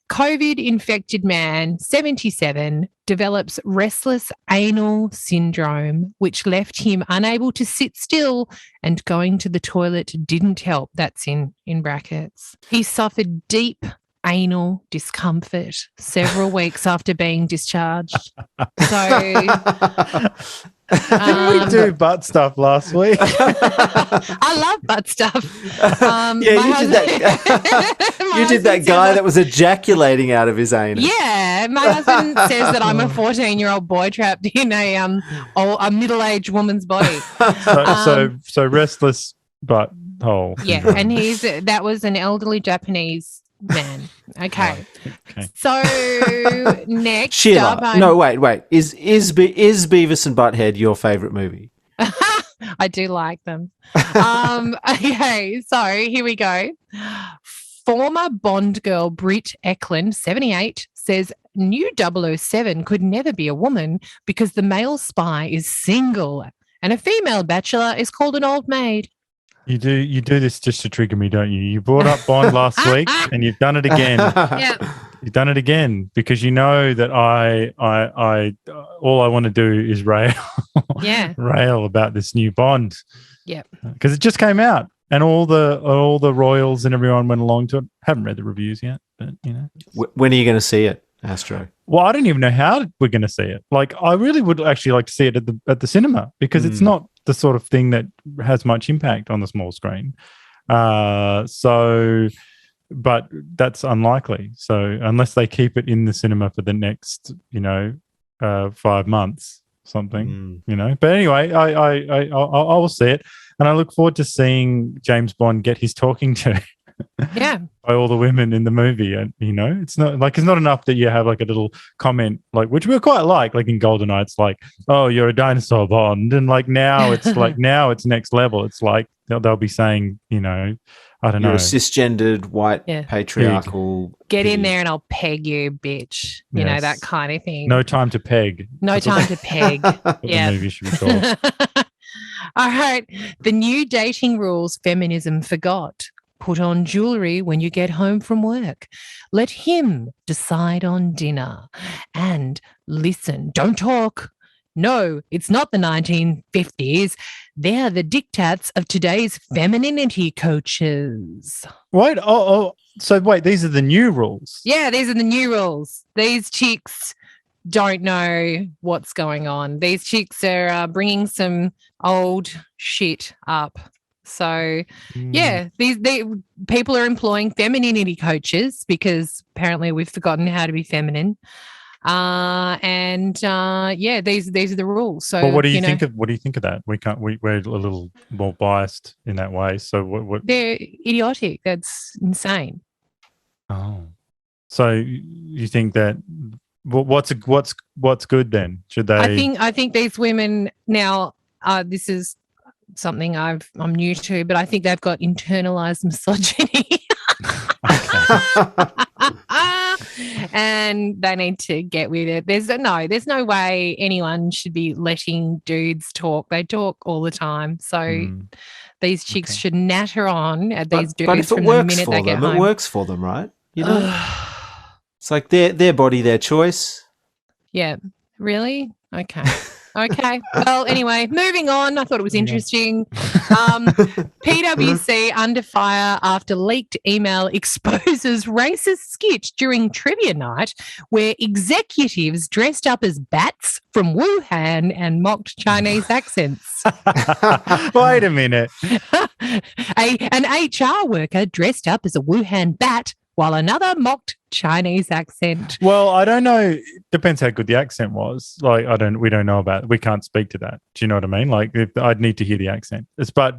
COVID-infected man, 77, develops restless anal syndrome, which left him unable to sit still, and going to the toilet didn't help. That's in brackets. He suffered deep anal discomfort several weeks after being discharged. So didn't we do butt stuff last week? I love butt stuff. You did that. You did that guy that was ejaculating out of his anus. Yeah, my husband says that I'm a 14-year-old boy trapped in a middle-aged woman's body. So restless butt hole. Yeah, and that was an elderly Japanese man. Okay. So next Sheila. up, No, wait. Is Beavis and Butthead your favourite movie? I do like them. Okay, so here we go. Former Bond girl Britt Eklund, 78, says new 007 could never be a woman because the male spy is single and a female bachelor is called an old maid. You do this just to trigger me, don't you? You brought up Bond last week and you've done it again. Yeah. You've done it again because you know that I all I want to do is rail about this new Bond. Yeah, because it just came out, and all the royals and everyone went along to it. Haven't read the reviews yet, but you know. When are you going to see it, Astro? Well, I don't even know how we're going to see it. Like, I really would actually like to see it at the cinema because it's not the sort of thing that has much impact on the small screen. But that's unlikely. So unless they keep it in the cinema for the next, 5 months, something, But anyway, I will see it, and I look forward to seeing James Bond get his talking to. Yeah. By all the women in the movie. And it's not enough that you have like a little comment, like, which we're quite like in GoldenEye, it's like, oh, you're a dinosaur, Bond. And like now it's now it's next level. It's like they'll be saying, I don't know. You're a cisgendered white patriarchal get in there and I'll peg you, bitch. You know, that kind of thing. No time to peg. No time to peg. Yeah. The movie should be called. All right. The new dating rules feminism forgot. Put on jewelry when you get home from work. Let him decide on dinner. And listen, don't talk. No, it's not the 1950s. They're the diktats of today's femininity coaches. Wait, so wait, these are the new rules? Yeah, these are the new rules. These chicks don't know what's going on. These chicks are bringing some old shit up. So, these people are employing femininity coaches because apparently we've forgotten how to be feminine. These are the rules. So, well, what do you think of that? We're a little more biased in that way. So, what? They're idiotic. That's insane. Oh, so you think that? What's good then? Should they? I think these women now. This is something I'm new to, but I think they've got internalized misogyny. And they need to get with it. There's no way anyone should be letting dudes talk. They talk all the time. So these chicks should natter on at these dudes. But if it works for them, it works for them, right? It's like their body, their choice. Yeah. Really? Okay. Okay. Well, anyway, moving on. I thought it was interesting. PwC under fire after leaked email exposes racist skit during trivia night where executives dressed up as bats from Wuhan and mocked Chinese accents. Wait a minute. An HR worker dressed up as a Wuhan bat while another mocked Chinese accent. Well, I don't know. Depends how good the accent was. Like, we don't know about it. We can't speak to that. Do you know what I mean? Like, I'd need to hear the accent. But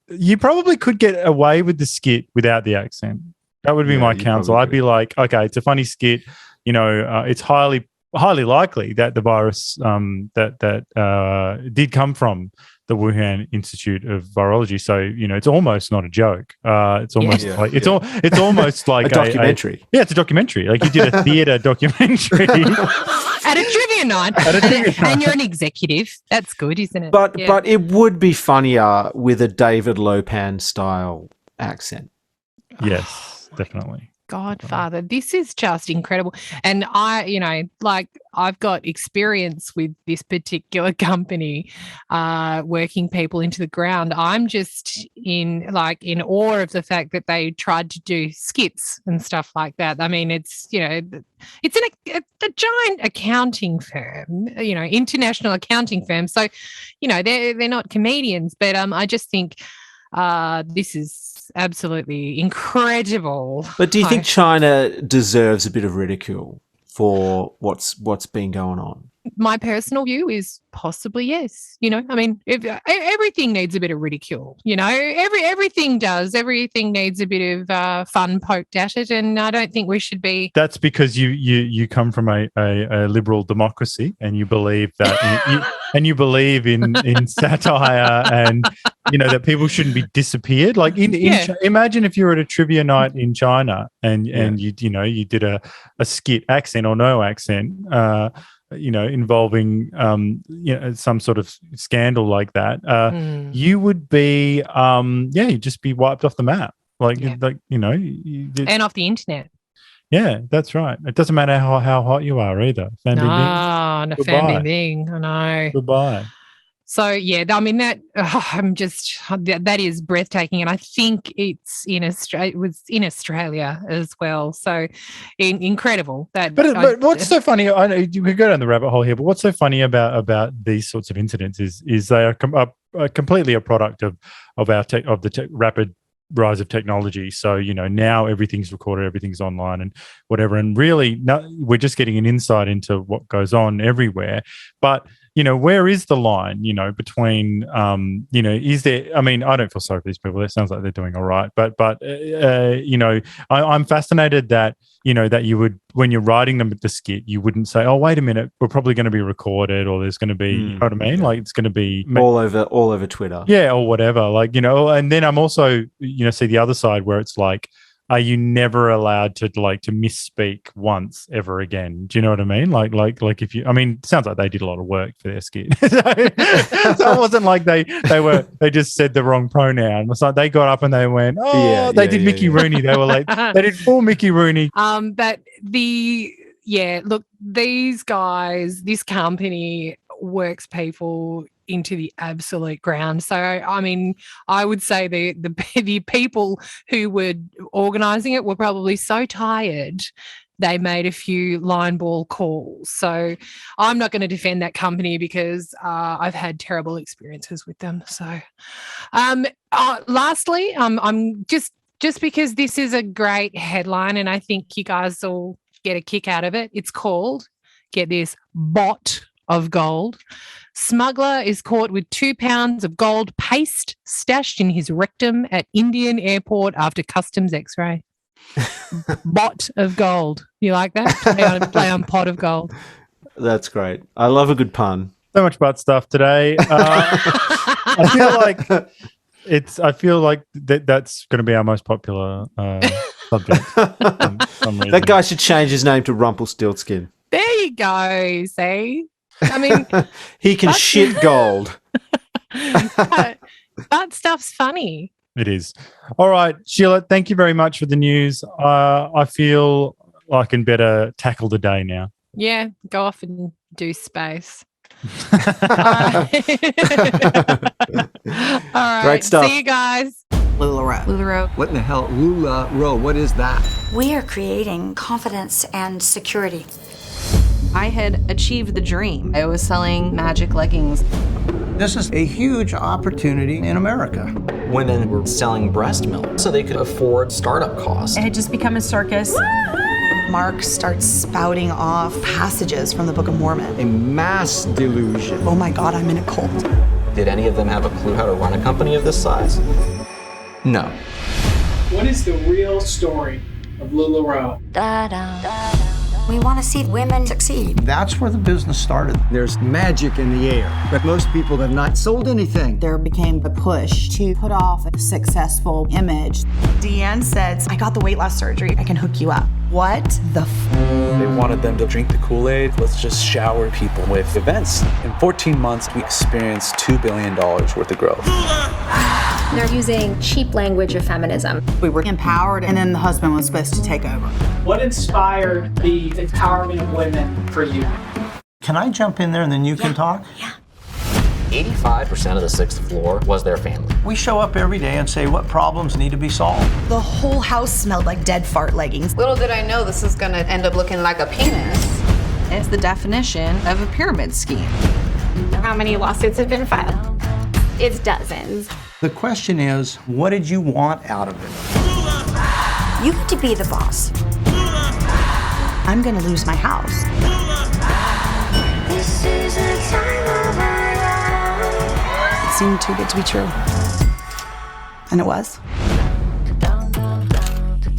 you probably could get away with the skit without the accent. That would be my counsel. I'd be like, okay, it's a funny skit. It's highly likely that the virus that did come from the Wuhan Institute of Virology. So, it's almost not a joke. It's almost it's almost like a documentary. It's a documentary. Like you did a theater documentary. At a trivia night. And you're an executive. That's good, isn't it? But it would be funnier with a David Lopan style accent. Yes, definitely. Godfather, this is just incredible. And I've got experience with this particular company working people into the ground. I'm just in awe of the fact that they tried to do skits and stuff like that. I mean, it's a giant accounting firm, international accounting firm. So, they're not comedians, but I just think this is absolutely incredible. But do you think China deserves a bit of ridicule for what's been going on? My personal view is possibly yes. I mean, everything needs a bit of ridicule. Everything does. Everything needs a bit of fun poked at it, and I don't think we should be. That's because you come from a liberal democracy, and you believe that, you believe in satire, and that people shouldn't be disappeared. Like imagine if you were at a trivia night in China, and you did a skit, accent or no accent. Involving some sort of scandal like that, you would be you'd just be wiped off the map, and off the internet. Yeah, that's right. It doesn't matter how hot you are either. Fan bing bing. No, fan bing bing. I know. Goodbye. So yeah, I mean that that is breathtaking, and I think it's in Australia. It was in Australia as well. So incredible. But what's so funny? I know you could go down the rabbit hole here, but what's so funny about these sorts of incidents is they are completely a product of the rapid rise of technology. So now everything's recorded, everything's online, and whatever. And really, we're just getting an insight into what goes on everywhere. But where is the line, between, is there, I mean, I don't feel sorry for these people. It sounds like they're doing all right. But I'm fascinated that, that you would, when you're writing them at the skit, you wouldn't say, oh, wait a minute, we're probably going to be recorded, or there's going to be, you know what I mean? Yeah. Like it's going to be all over Twitter. Yeah. Or whatever. Like, and then I'm also, see the other side where it's like, are you never allowed to misspeak once ever again? Do you know what I mean? Like if you, I mean, it sounds like they did a lot of work for their skit. So it wasn't like they just said the wrong pronoun. It's like they got up and they went, they did Mickey Rooney. They were like, they did full Mickey Rooney. But look, these guys, this company works people into the absolute ground. So, I mean, I would say the people who were organising it were probably so tired they made a few line ball calls. So I'm not going to defend that company because I've had terrible experiences with them. So lastly, I'm just because this is a great headline and I think you guys will get a kick out of it. It's called, get this, Bot of Gold. Smuggler is caught with 2 pounds of gold paste stashed in his rectum at Indian airport after customs x-ray. Bot of gold. You like that? Play on pot of gold. That's great. I love a good pun. So much butt stuff today. I feel like that's going to be our most popular subject. Some reason. That guy should change his name to Rumpelstiltskin. There you go. See? I mean, he can shit gold. That stuff's funny. It is. All right, Sheila, thank you very much for the news. I feel I can better tackle the day now. Yeah, go off and do space. All right. Great stuff. See you guys. LulaRich. What in the hell? LulaRich, what is that? We are creating confidence and security. I had achieved the dream. I was selling magic leggings. This is a huge opportunity in America. Women were selling breast milk so they could afford startup costs. It had just become a circus. Mark starts spouting off passages from the Book of Mormon. A mass delusion. Oh my God, I'm in a cult. Did any of them have a clue how to run a company of this size? No. What is the real story of LulaRich? We want to see women succeed. That's where the business started. There's magic in the air, but most people have not sold anything. There became a push to put off a successful image. Deanne says, I got the weight loss surgery. I can hook you up. What the They wanted them to drink the Kool-Aid. Let's just shower people with events. In 14 months, we experienced $2 billion worth of growth. They're using cheap language of feminism. We were empowered, and then the husband was supposed to take over. What inspired the empowerment of women for you? Can I jump in there and then you can talk? Yeah. 85% of the 6th floor was their family. We show up every day and say what problems need to be solved. The whole house smelled like dead fart leggings. Little did I know this is going to end up looking like a penis. It's the definition of a pyramid scheme. How many lawsuits have been filed? It's dozens. The question is, what did you want out of it? You get to be the boss. I'm gonna lose my house. This is the time of my life. It seemed too good to be true. And it was.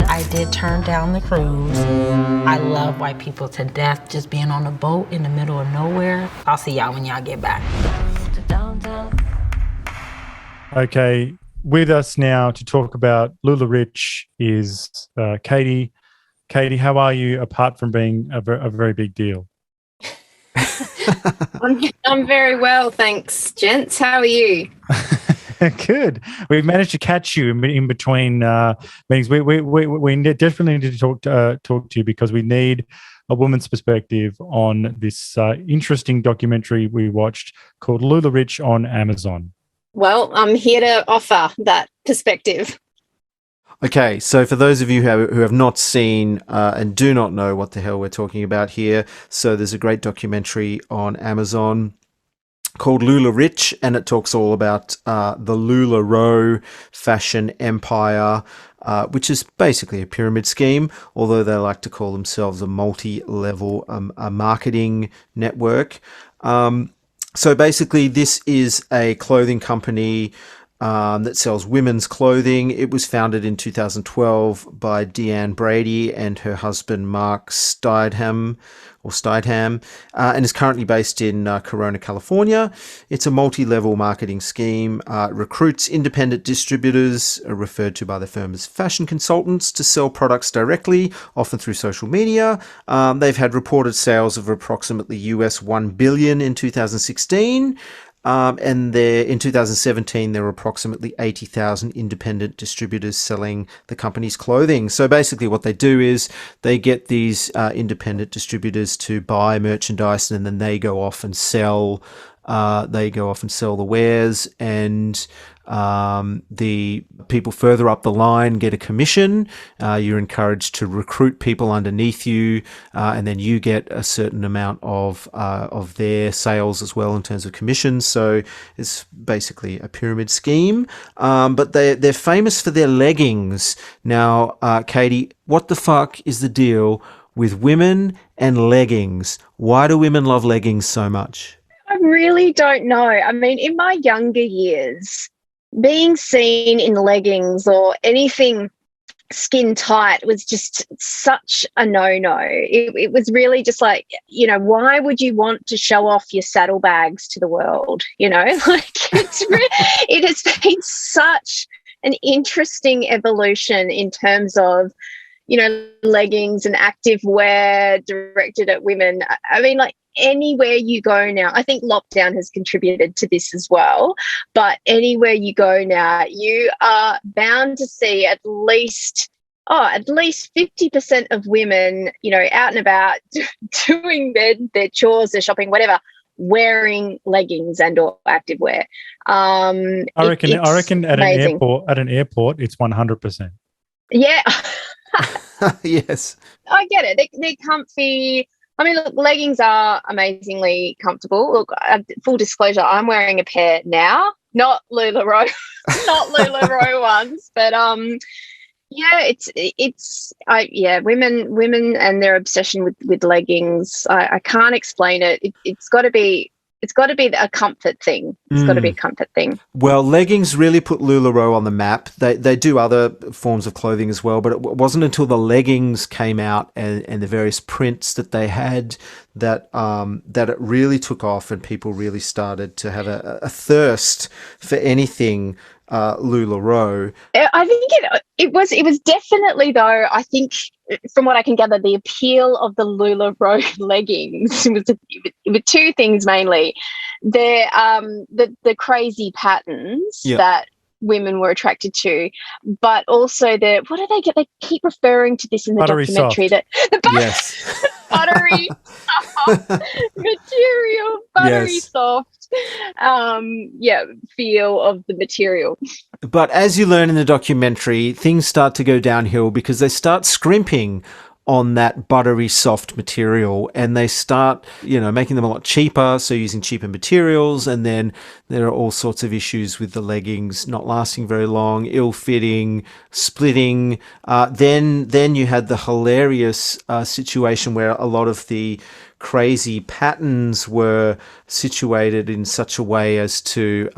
I did turn down the cruise. I love white people to death, just being on a boat in the middle of nowhere. I'll see y'all when y'all get back. Okay, with us now to talk about LulaRich is Katie. Katie, how are you apart from being a very big deal? I'm very well, thanks, gents. How are you? Good. We've managed to catch you in between meetings. We definitely need to talk to you because we need a woman's perspective on this interesting documentary we watched called LulaRich on Amazon. Well, I'm here to offer that perspective. Okay, so for those of you who have not seen and do not know what the hell we're talking about here, so there's a great documentary on Amazon called LulaRich, and it talks all about the LuLaRoe fashion empire, which is basically a pyramid scheme, although they like to call themselves a multi-level marketing network. So basically, this is a clothing company that sells women's clothing. It was founded in 2012 by Deanne Brady and her husband Mark Stidham, and is currently based in Corona, California. It's a multi-level marketing scheme. Recruits independent distributors, referred to by the firm as fashion consultants, to sell products directly, often through social media. They've had reported sales of approximately US $1 billion in 2016. And in 2017, there were approximately 80,000 independent distributors selling the company's clothing. So basically what they do is they get these independent distributors to buy merchandise, and then they go off and sell the wares, and the people further up the line get a commission. You're encouraged to recruit people underneath you, and then you get a certain amount of their sales as well in terms of commissions. So it's basically a pyramid scheme. But they're famous for their leggings. Now, Katie, what the fuck is the deal with women and leggings? Why do women love leggings so much? I really don't know. I mean, in my younger years, being seen in leggings or anything skin tight was just such a no-no. It was really just like, why would you want to show off your saddlebags to the world? It has been such an interesting evolution in terms of, leggings and active wear directed at women. I mean, like, anywhere you go now, I think lockdown has contributed to this as well, but anywhere you go now, you are bound to see at least 50% of women, out and about doing their chores, their shopping, whatever, wearing leggings and or active wear. I reckon at an airport, it's 100%. Yeah. Yes. I get it. They're comfy. I mean, look, leggings are amazingly comfortable. Look, full disclosure, I'm wearing a pair now, not LulaRoe, not LulaRoe ones, but women and their obsession with leggings. I can't explain it. It's got to be a comfort thing. It's got to be a comfort thing. Well, leggings really put LuLaRoe on the map. They do other forms of clothing as well, but it wasn't until the leggings came out and the various prints that they had that it really took off, and people really started to have a thirst for anything LuLaRoe. I think it was definitely, though, I think from what I can gather, the appeal of the LulaRoe leggings was two things mainly. The crazy patterns that women were attracted to, but also what do they get? They keep referring to this in the buttery documentary. Soft. Yes. Buttery soft material, buttery soft. Feel of the material. But as you learn in the documentary, things start to go downhill because they start scrimping on that buttery soft material, and they start, making them a lot cheaper, so using cheaper materials, and then there are all sorts of issues with the leggings not lasting very long, ill-fitting, splitting. Then you had the hilarious situation where a lot of the crazy patterns were situated in such a way as to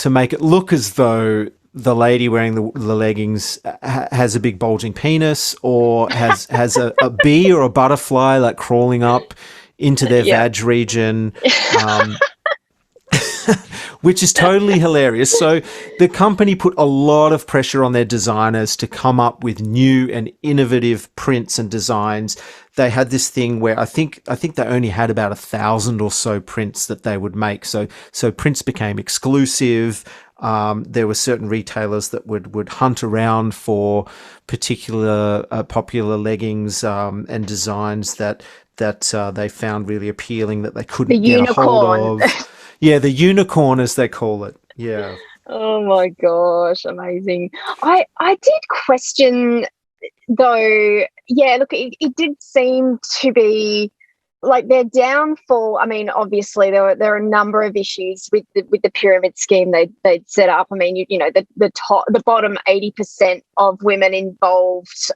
make it look as though the lady wearing the leggings has a big bulging penis, or has a bee or a butterfly like crawling up into their vag region. which is totally hilarious. So the company put a lot of pressure on their designers to come up with new and innovative prints and designs. They had this thing where I think they only had about 1,000 or so prints that they would make. So prints became exclusive. There were certain retailers that would hunt around for particular popular leggings and designs that they found really appealing that they couldn't get a hold of. Yeah, the unicorn, as they call it. Yeah. Oh my gosh, amazing. I did question though. Yeah, look, it did seem to be like their downfall. I mean, obviously there are a number of issues with the pyramid scheme they'd set up. I mean, the bottom 80% of women involved,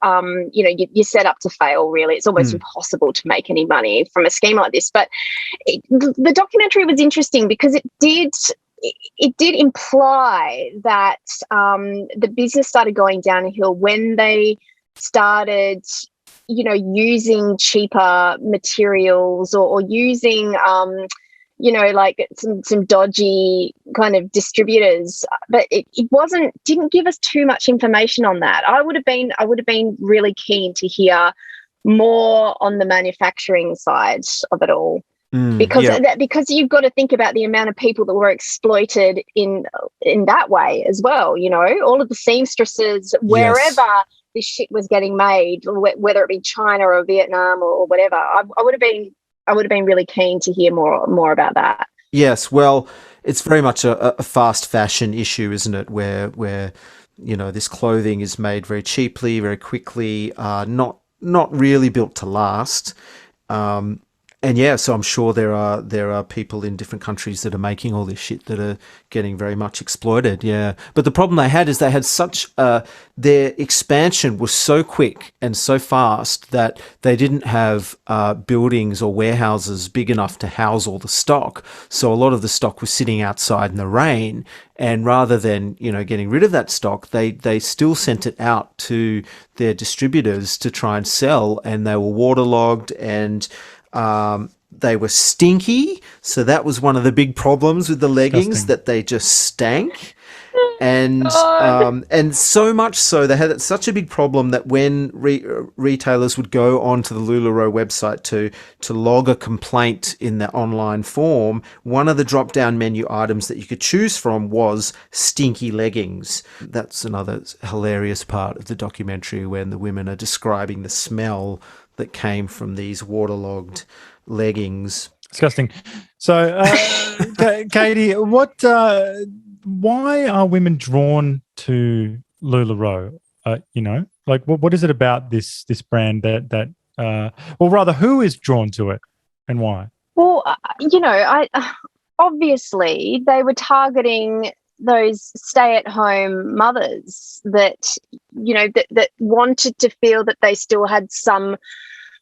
you're set up to fail. Really, it's almost impossible to make any money from a scheme like this. But the documentary was interesting because it did imply that the business started going downhill when they started using cheaper materials or using, like some dodgy kind of distributors. But it didn't give us too much information on that. I would have been really keen to hear more on the manufacturing side of it all. Because you've got to think about the amount of people that were exploited in that way as well. All of the seamstresses, wherever this shit was getting made, whether it be China or Vietnam or whatever. I would have been really keen to hear more about that. Yes, well, it's very much a fast fashion issue, isn't it? Where this clothing is made very cheaply, very quickly, not really built to last. And yeah, so I'm sure there are people in different countries that are making all this shit that are getting very much exploited. Yeah, but the problem they had is they had such their expansion was so quick and so fast that they didn't have buildings or warehouses big enough to house all the stock. So a lot of the stock was sitting outside in the rain. And rather than getting rid of that stock, they still sent it out to their distributors to try and sell, and they were waterlogged and they were stinky. So that was one of the big problems with the leggings, that they just stank. And so much so they had such a big problem that when retailers would go onto the LulaRich website to log a complaint in the online form, one of the drop-down menu items that you could choose from was stinky leggings. That's another hilarious part of the documentary when the women are describing the smell that came from these waterlogged leggings. Disgusting. So, Katie, why are women drawn to LulaRich? What is it about this brand that rather, who is drawn to it and why? Well, obviously they were targeting those stay-at-home mothers that wanted to feel that they still had some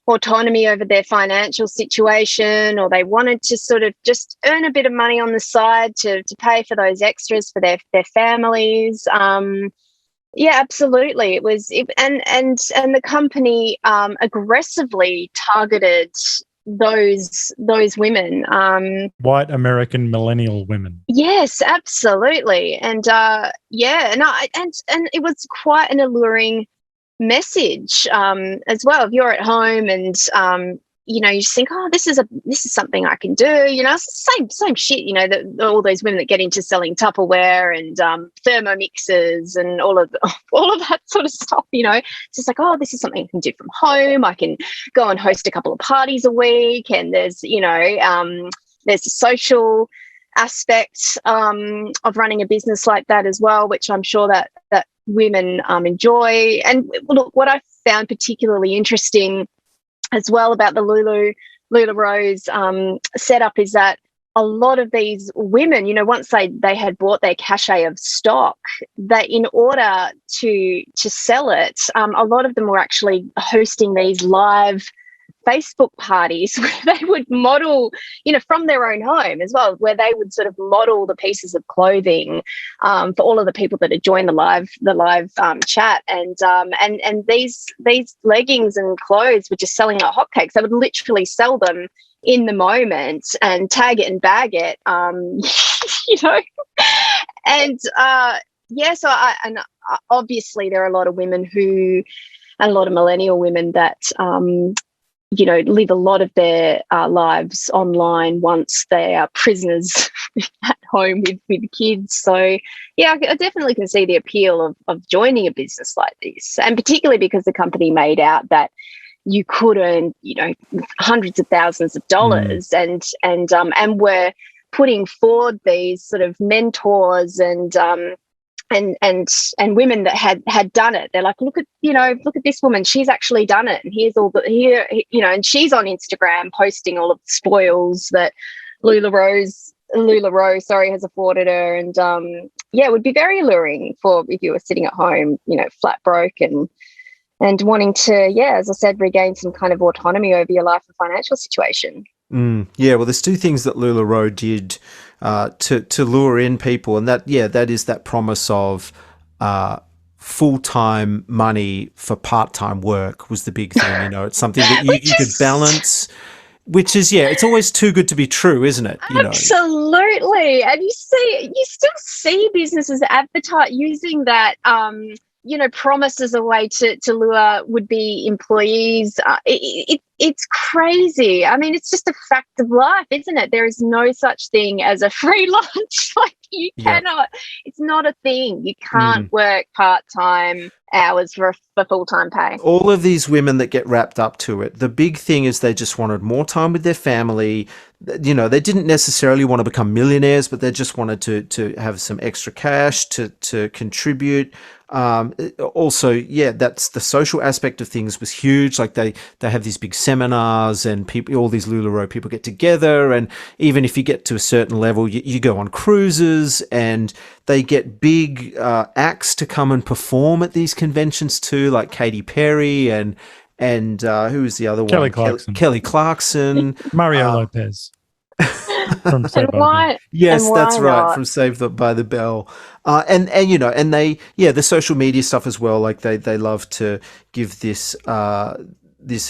autonomy over their financial situation, or they wanted to sort of just earn a bit of money on the side to pay for those extras for their families. Yeah, absolutely. It was, and the company aggressively targeted those women, white American millennial women. Yes, absolutely. And and it was quite an alluring message as well. If you're at home and you just think, oh, this is something I can do. It's the same shit. That all those women that get into selling Tupperware and Thermomixes and all of that sort of stuff. It's just like, oh, this is something I can do from home. I can go and host a couple of parties a week, and there's there's a social aspect of running a business like that as well, which I'm sure that women enjoy. And look, what I found particularly interesting as well about the LulaRich setup is that a lot of these women, once they had bought their cachet of stock, that in order to sell it, a lot of them were actually hosting these live Facebook parties where they would model, from their own home as well, where they would sort of model the pieces of clothing for all of the people that had joined the live chat, and these leggings and clothes were just selling like hotcakes. They would literally sell them in the moment and tag it and bag it, you know. And obviously there are a lot of women and a lot of millennial women that live a lot of their lives online once they are prisoners at home with kids. So, yeah, I definitely can see the appeal of joining a business like this, and particularly because the company made out that you could earn, hundreds of thousands of dollars, and were putting forward these sort of mentors and women that had done it. They're like, look at this woman, she's actually done it, and here's all and she's on Instagram posting all of the spoils that LulaRoe has afforded her, and it would be very alluring for if you were sitting at home, flat broke and wanting to, as I said, regain some kind of autonomy over your life and financial situation. Well, there's two things that LulaRoe did to lure in people, and that is that promise of full-time money for part-time work was the big thing. It's something that you could balance, which is, it's always too good to be true, isn't it? Absolutely. And you still see businesses advertise using that promise as a way to lure would-be employees. It's crazy. I mean, it's just a fact of life, isn't it? There is no such thing as a free lunch. Like, you cannot. It's not a thing. You can't work part-time hours for full-time pay. All of these women that get wrapped up to it, the big thing is they just wanted more time with their family. They didn't necessarily want to become millionaires, but they just wanted to have some extra cash to contribute. Also, that's the social aspect of things was huge. Like they have these big seminars, and all these LulaRoe people get together, and even if you get to a certain level, you go on cruises, and they get big acts to come and perform at these conventions too, like Katy Perry and who was the other Kelly one? Clarkson. Kelly Clarkson. Mario Lopez. From Saved by the Bell. Yes, that's right. Not? From Saved by the Bell. And they, the social media stuff as well. Like they love to give this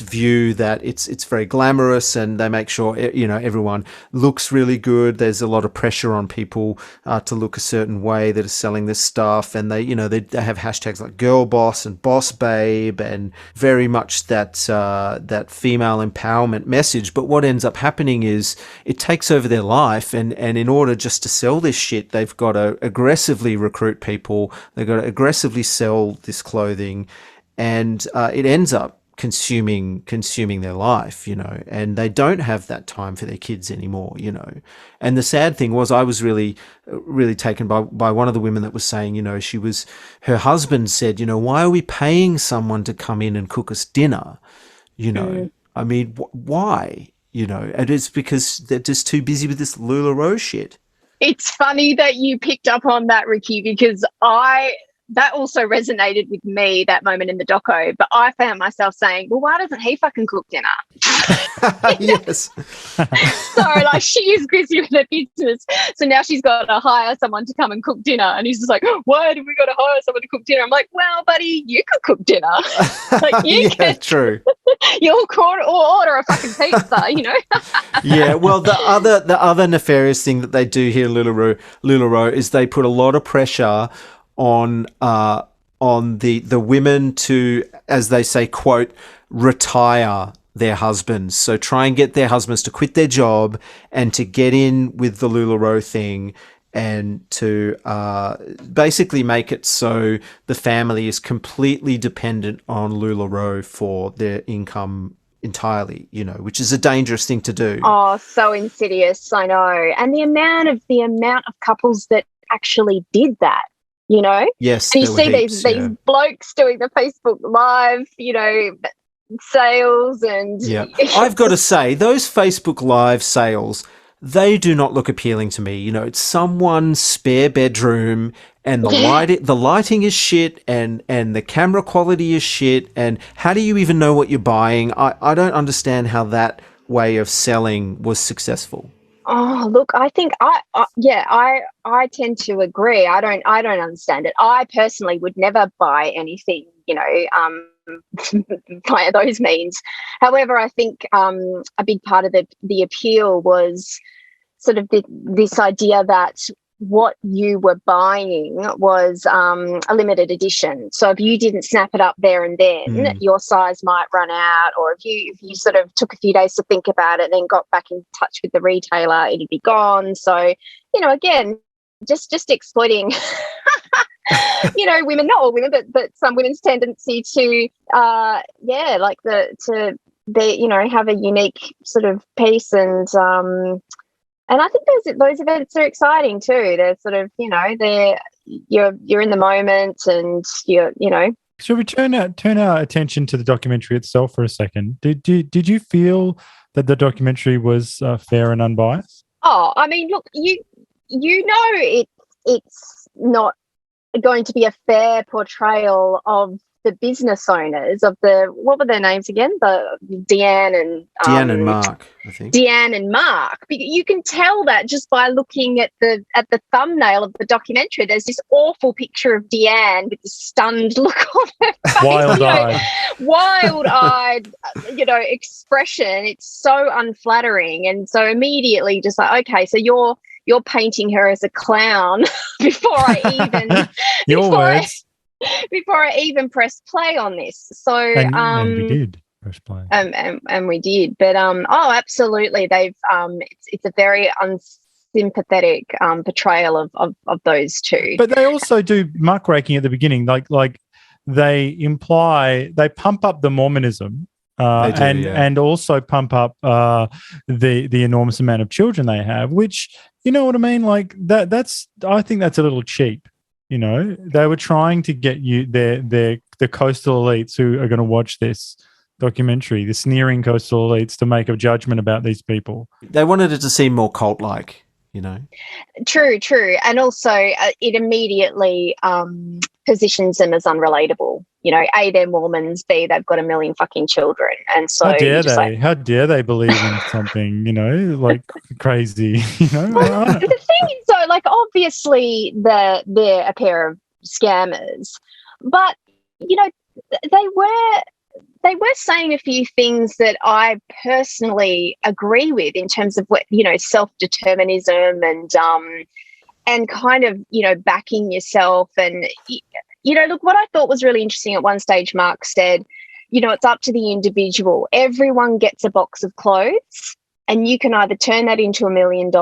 view that it's very glamorous, and they make sure everyone looks really good. There's a lot of pressure on people to look a certain way that are selling this stuff, and they have hashtags like girl boss and boss babe, and very much that female empowerment message. But what ends up happening is it takes over their life, and in order just to sell this shit, they've got to aggressively recruit people. They've got to aggressively sell this clothing, and it ends up consuming their life, and they don't have that time for their kids anymore, And the sad thing was, I was really, really taken by one of the women that was saying, her husband said, why are we paying someone to come in and cook us dinner? I mean, why? And it's because they're just too busy with this LulaRoe shit. It's funny that you picked up on that, Ricky, because that also resonated with me, that moment in the doco, but I found myself saying, well, why doesn't he fucking cook dinner? Yes. So, like, she is busy with her business, so now she's got to hire someone to come and cook dinner, and he's just like, why do we got to hire someone to cook dinner? I'm like, well, buddy, you could cook dinner. Like, you can. True. You'll order a fucking pizza, Yeah, well, the other nefarious thing that they do here, LulaRoe, is they put a lot of pressure on the women to, as they say, quote, retire their husbands. So try and get their husbands to quit their job and to get in with the LulaRoe thing, and to basically make it so the family is completely dependent on LulaRoe for their income entirely, which is a dangerous thing to do. Oh, so insidious, I know. And the amount of couples that actually did that. Yes, and you see these blokes doing the Facebook Live, sales, and I've got to say, those Facebook Live sales, they do not look appealing to me. It's someone's spare bedroom, and the lighting is shit, and the camera quality is shit, and how do you even know what you're buying? I don't understand how that way of selling was successful. Oh, look, I think I tend to agree. I don't understand it. I personally would never buy anything, via those means. However, I think a big part of the appeal was sort of this idea that what you were buying was a limited edition. So if you didn't snap it up there and then, your size might run out, or if you sort of took a few days to think about it and then got back in touch with the retailer, it'd be gone. So, again, just exploiting women, not all women, but some women's tendency to have a unique sort of piece. And I think those events are exciting too. They're sort of, you're in the moment, and Shall we turn our attention to the documentary itself for a second? Did you feel that the documentary was fair and unbiased? Oh, I mean, look, it's not going to be a fair portrayal of the business owners of what were their names again? The Deanne and Mark, I think. Deanne and Mark. You can tell that just by looking at the thumbnail of the documentary. There's this awful picture of Deanne with this stunned look on her face. Wild-eyed, expression. It's so unflattering. And so immediately just like, okay, so you're painting her as a clown before I even press play on this. So and we did press play. And we did. But absolutely, they've it's a very unsympathetic portrayal of those two. But they also do muckraking at the beginning, like they pump up the Mormonism. And also pump up the enormous amount of children they have, which, you know what I mean? Like I think that's a little cheap. They were trying to get the coastal elites who are going to watch this documentary, the sneering coastal elites, to make a judgment about these people. They wanted it to seem more cult-like, True. And also it immediately positions them as unrelatable. A, they're Mormons, B, they've got a million fucking children. And so how dare they believe in something, like crazy, Well, the thing is, though, like, obviously they're a pair of scammers, but they were saying a few things that I personally agree with in terms of what, self-determinism and kind of, backing yourself. And, look, what I thought was really interesting at one stage, Mark said, it's up to the individual. Everyone gets a box of clothes, and you can either turn that into $1 million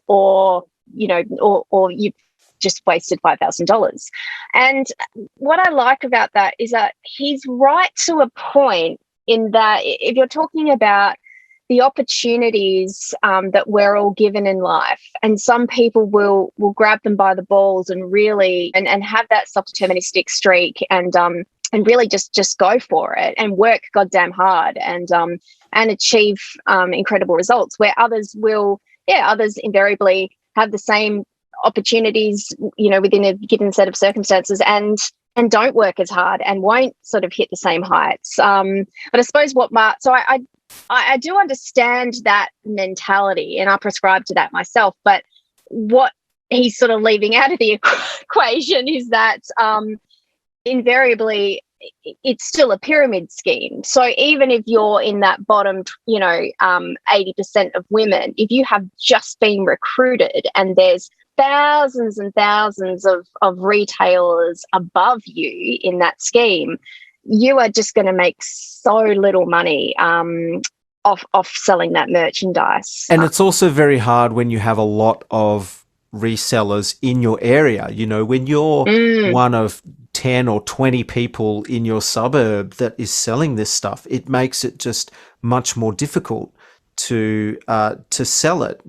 or you've just wasted $5,000. And what I like about that is that he's right to a point, in that if you're talking about the opportunities that we're all given in life, and some people will grab them by the balls and really and have that self-deterministic streak and really just go for it and work goddamn hard and achieve incredible results, where others invariably have the same opportunities, within a given set of circumstances and don't work as hard and won't sort of hit the same heights. But I suppose I do understand that mentality, and I prescribe to that myself. But what he's sort of leaving out of the equation is that invariably it's still a pyramid scheme. So even if you're in that bottom, 80% of women, if you have just been recruited and there's thousands and thousands of retailers above you in that scheme, you are just going to make so little money off selling that merchandise. And it's also very hard when you have a lot of resellers in your area. When you're one of 10 or 20 people in your suburb that is selling this stuff, it makes it just much more difficult to sell it,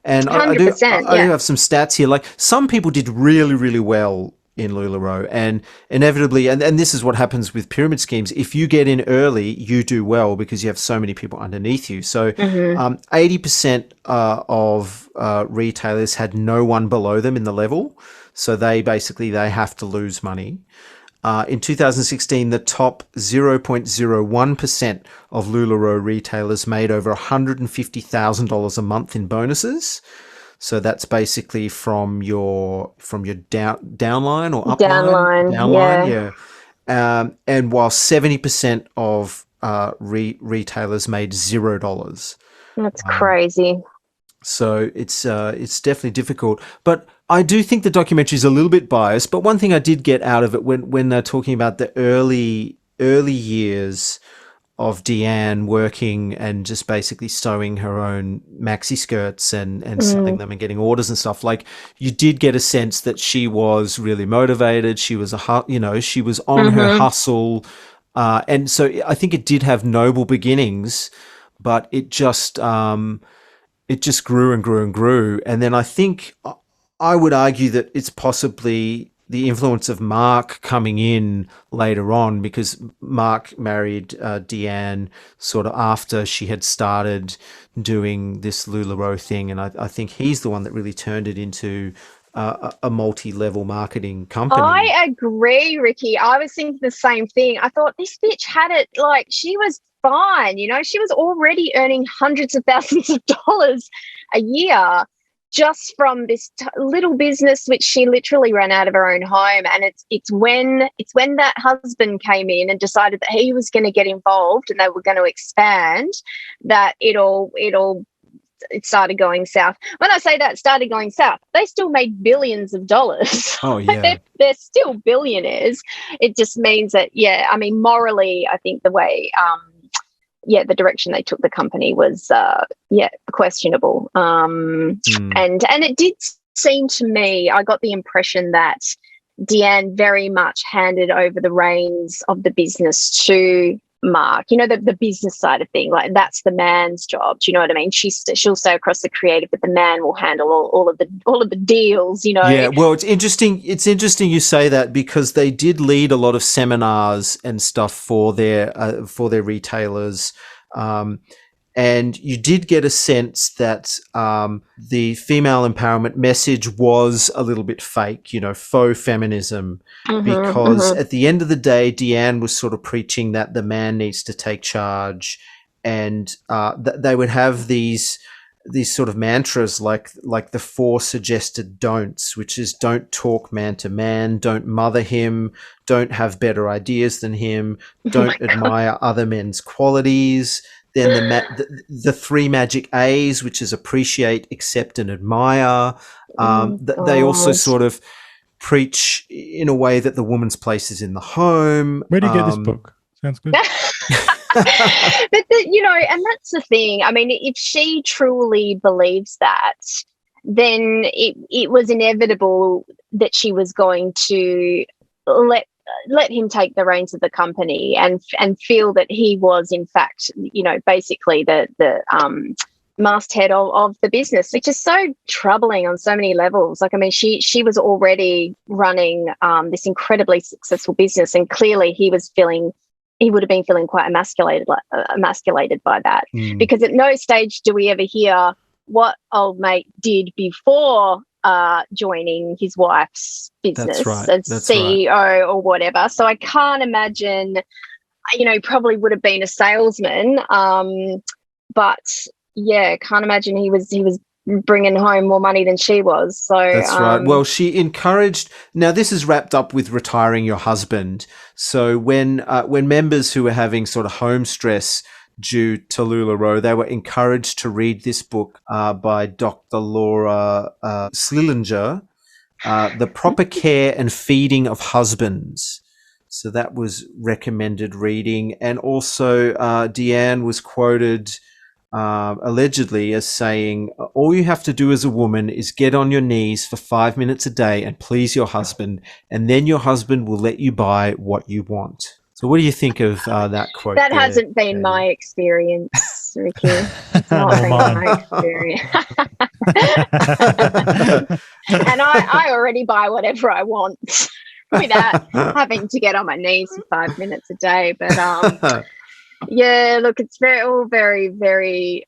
And I do have some stats here. Like, some people did really, really well in LulaRich, and inevitably, and this is what happens with pyramid schemes. If you get in early, you do well because you have so many people underneath you. So 80% of retailers had no one below them in the level. So they have to lose money. In 2016, the top 0.01% of LulaRich retailers made over $150,000 a month in bonuses. So that's basically from your downline or upline? Downline, yeah. and while 70% of retailers made $0. That's crazy. So it's definitely difficult. But I do think the documentary is a little bit biased. But one thing I did get out of it when they're talking about the early years of Deanne working and just basically sewing her own maxi skirts and selling them and getting orders and stuff, like, you did get a sense that she was really motivated. She was she was on her hustle. And so I think it did have noble beginnings, but it just grew and grew and grew. And then I think I would argue that it's possibly the influence of Mark coming in later on, because Mark married Deanne sort of after she had started doing this LulaRich thing. And I think he's the one that really turned it into a multi-level marketing company. I agree, Ricky. I was thinking the same thing. I thought this bitch had it, like, she was fine. She was already earning hundreds of thousands of dollars a year just from this little business, which she literally ran out of her own home. And it's when that husband came in and decided that he was going to get involved and they were going to expand, that it started going south. When I say that started going south, they still made billions of dollars. Oh yeah. They're still billionaires. It just means that, morally, I think the way the direction they took the company was questionable. And it did seem to me, I got the impression that Deanne very much handed over the reins of the business to Mark. The business side of thing, like, that's the man's job. Do you know what I mean? She'll stay across the creative, but the man will handle all of the deals. Yeah. Well, it's interesting. It's interesting you say that, because they did lead a lot of seminars and stuff for their retailers. And you did get a sense that the female empowerment message was a little bit fake, faux feminism, because at the end of the day, Deanne was sort of preaching that the man needs to take charge, and they would have these sort of mantras like the 4 suggested don'ts, which is don't talk man to man, don't mother him, don't have better ideas than him, don't admire other men's qualities. Then the 3 magic A's, which is appreciate, accept, and admire. They also sort of preach in a way that the woman's place is in the home. Where do you get this book? Sounds good. But and that's the thing. I mean, if she truly believes that, then it was inevitable that she was going to let him take the reins of the company and feel that he was, in fact, basically the masthead of the business, which is so troubling on so many levels. Like, I mean, she was already running this incredibly successful business, and clearly he would have been feeling quite emasculated by that, because at no stage do we ever hear what old mate did before joining his wife's business as CEO or whatever. So I can't imagine, probably would have been a salesman, but can't imagine he was bringing home more money than she was. So that's right. Well, she encouraged. Now this is wrapped up with retiring your husband. So when members who were having sort of home stress due to LulaRich, they were encouraged to read this book by Dr. Laura Slillinger, The Proper Care and Feeding of Husbands. So that was recommended reading. And also Deanne was quoted allegedly as saying, all you have to do as a woman is get on your knees for 5 minutes a day and please your husband, and then your husband will let you buy what you want. So what do you think of that quote? That hasn't been my experience, Ricky. It's not been my experience. And I already buy whatever I want without having to get on my knees for 5 minutes a day. But look, it's all very, very,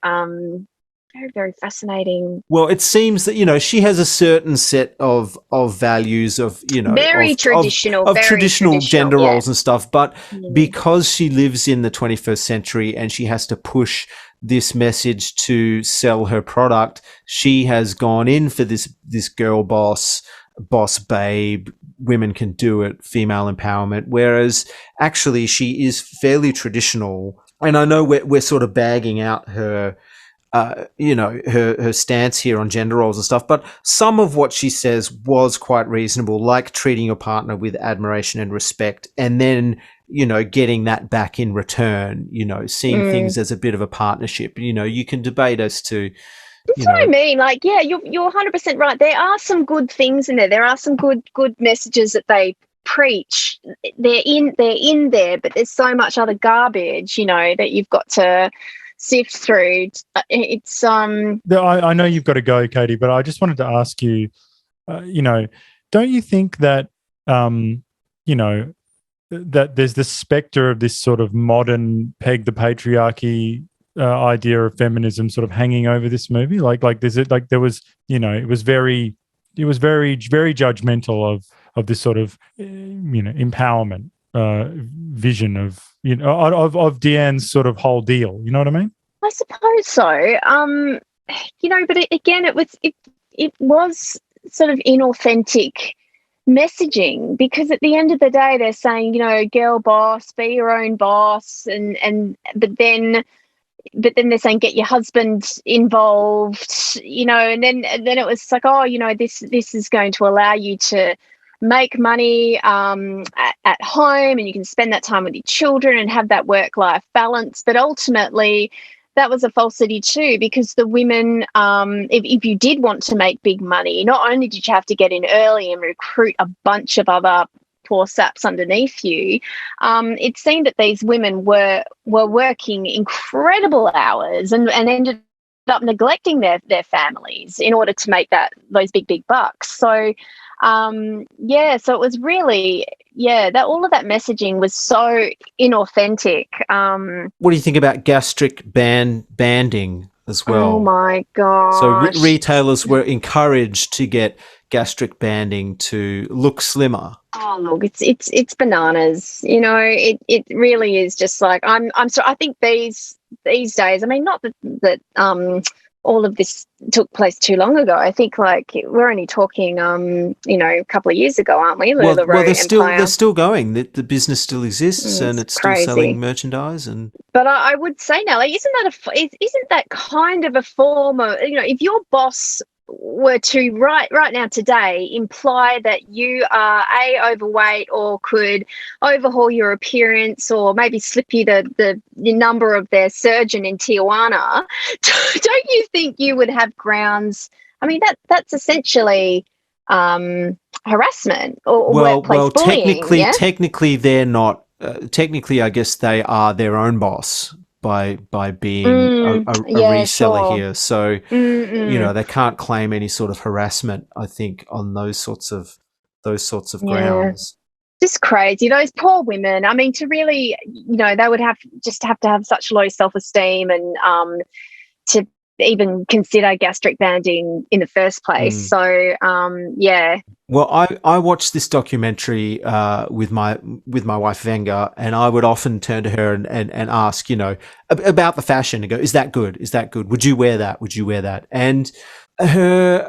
very, very fascinating. Well, it seems that, she has a certain set of values of, very traditional gender roles and stuff. But because she lives in the 21st century and she has to push this message to sell her product, she has gone in for this girl boss babe, women can do it, female empowerment, whereas actually she is fairly traditional. And I know we're sort of bagging out her, her stance here on gender roles and stuff, but some of what she says was quite reasonable, like treating your partner with admiration and respect, and then, getting that back in return, seeing things as a bit of a partnership. You can debate as to, That's what I mean. Like, yeah, you're 100% right. There are some good things in there. There are some good messages that they preach. They're in there, but there's so much other garbage, that you've got to sift through. It's I know you've got to go, Katie, but I just wanted to ask you, don't you think that that there's this specter of this sort of modern peg the patriarchy idea of feminism sort of hanging over this movie? Like there was, it was very judgmental of this sort of empowerment vision of Deanne's sort of whole deal. You know what I mean? I suppose so. But it was sort of inauthentic messaging, because at the end of the day they're saying, girl boss, be your own boss, but then they're saying get your husband involved, and then it was like, this is going to allow you to make money at home, and you can spend that time with your children and have that work-life balance. But ultimately that was a falsity too, because the women, if you did want to make big money, not only did you have to get in early and recruit a bunch of other poor saps underneath you, it seemed that these women were working incredible hours and ended up neglecting their families in order to make those big bucks. So so it was really, that all of that messaging was so inauthentic. What do you think about gastric banding as well? Oh my gosh. So retailers were encouraged to get gastric banding to look slimmer. Oh look, it's bananas. It really is just like, I'm sorry. I think these days, I mean, not that all of this took place too long ago. I think we're only talking a couple of years ago, aren't we? Well, they're still going. The business still exists, and it's still crazy. selling merchandise. But I would say now, isn't that kind of a form of, if your boss were to right now today imply that you are overweight or could overhaul your appearance or maybe slip you the number of their surgeon in Tijuana, don't you think you would have grounds? I mean, that's essentially harassment or workplace bullying. Technically they're not. Technically, I guess they are their own boss by being a reseller here. So, they can't claim any sort of harassment, I think, on those sorts of grounds. Just crazy. Those poor women. I mean, to really, they would have to have such low self-esteem and to even consider gastric banding in the first place. So, Well, I watched this documentary with my wife Venga, and I would often turn to her and ask, about the fashion and go, is that good? Is that good? Would you wear that? Would you wear that? And her,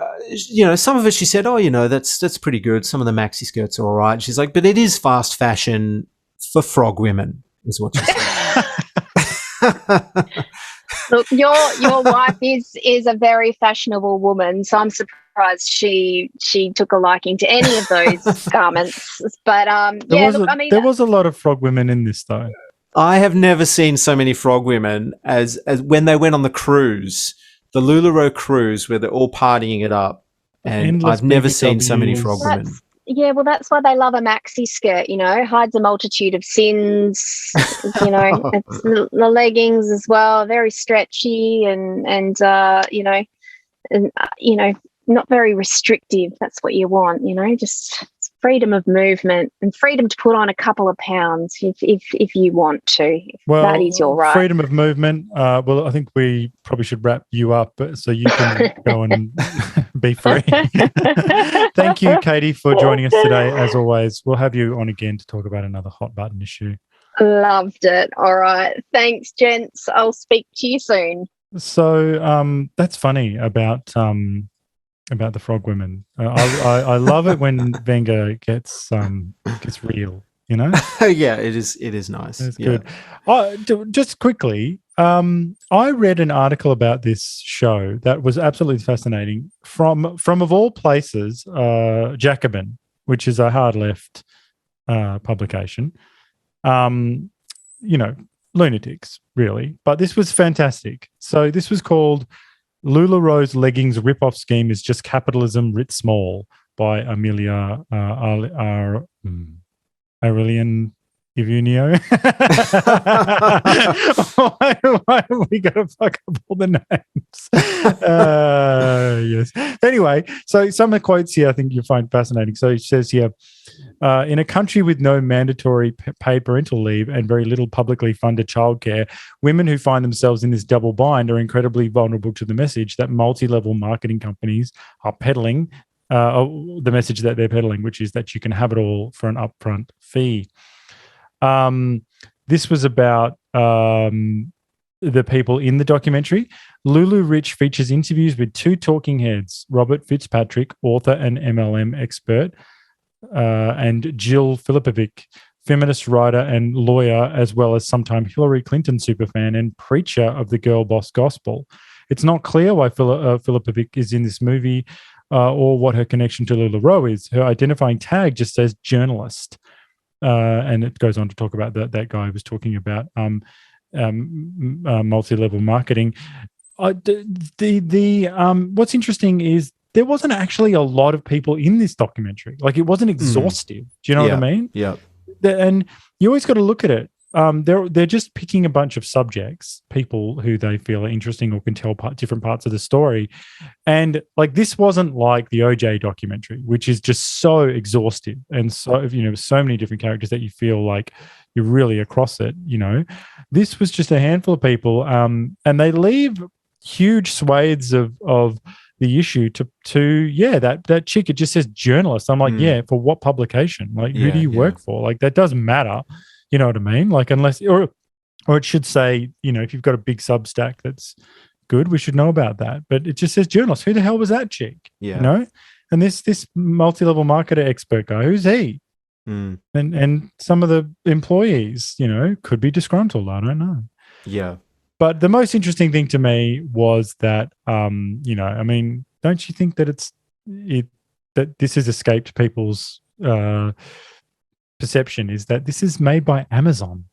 some of it she said, that's pretty good. Some of the maxi skirts are all right. She's like, but it is fast fashion for frog women, is what she said. Look, your wife is a very fashionable woman, so I'm surprised she took a liking to any of those garments. But there was a lot of frog women in this, though. I have never seen so many frog women as when they went on the cruise, the LulaRich cruise, where they're all partying it up, and I've never seen so many frog women. Yeah, well, that's why they love a maxi skirt, hides a multitude of sins, it's the leggings as well, very stretchy and not very restrictive. That's what you want, just freedom of movement and freedom to put on a couple of pounds if you want to. That is your right. Freedom of movement. Well, I think we probably should wrap you up so you can go and be free. Thank you, Katie, for joining us today. As always, we'll have you on again to talk about another hot button issue. Loved it. All right. Thanks, gents. I'll speak to you soon. So that's funny about about the frog women. I love it when Wenger gets real. You know? Yeah, it is nice. It's good. Just quickly, I read an article about this show that was absolutely fascinating from of all places, Jacobin, which is a hard left publication. Lunatics, really. But this was fantastic. So this was called LulaRoe's Leggings Rip-Off Scheme is Just Capitalism Writ Small by Amelia Aurelian Ivunio. why have we got to fuck up all the names? Yes. Anyway, so some of the quotes here I think you'll find fascinating. So it says here, in a country with no mandatory paid parental leave and very little publicly funded childcare, women who find themselves in this double bind are incredibly vulnerable to the message that multi-level marketing companies are peddling, the message that they're peddling, which is that you can have it all for an upfront fee. This was about the people in the documentary. LulaRich features interviews with two talking heads, Robert Fitzpatrick, author and MLM expert, and Jill Filipovic, feminist writer and lawyer, as well as sometime Hillary Clinton superfan and preacher of the girl boss gospel. It's not clear why Filipovic is in this movie or what her connection to LulaRoe is. Her identifying tag just says journalist. And it goes on to talk about that guy was talking about multi-level marketing. What's interesting is there wasn't actually a lot of people in this documentary. Like, it wasn't exhaustive. Do you know what I mean? Yeah. And you always got to look at it. They're just picking a bunch of subjects, people who they feel are interesting or can tell different parts of the story. And like, this wasn't like the OJ documentary, which is just so exhaustive and so, so many different characters that you feel like you're really across it. This was just a handful of people, and they leave huge swathes of the issue to that chick. It just says journalist. I'm like, for what publication? Like, who do you work for? Like, that doesn't matter. You know what I mean? Like, unless, or it should say, if you've got a big Substack that's good, we should know about that. But it just says journalist. Who the hell was that chick? Yeah. And this multi-level marketer expert guy, who's he? And some of the employees, could be disgruntled. I don't know. Yeah. But the most interesting thing to me was that, don't you think that that this has escaped people's perception, is that this is made by Amazon.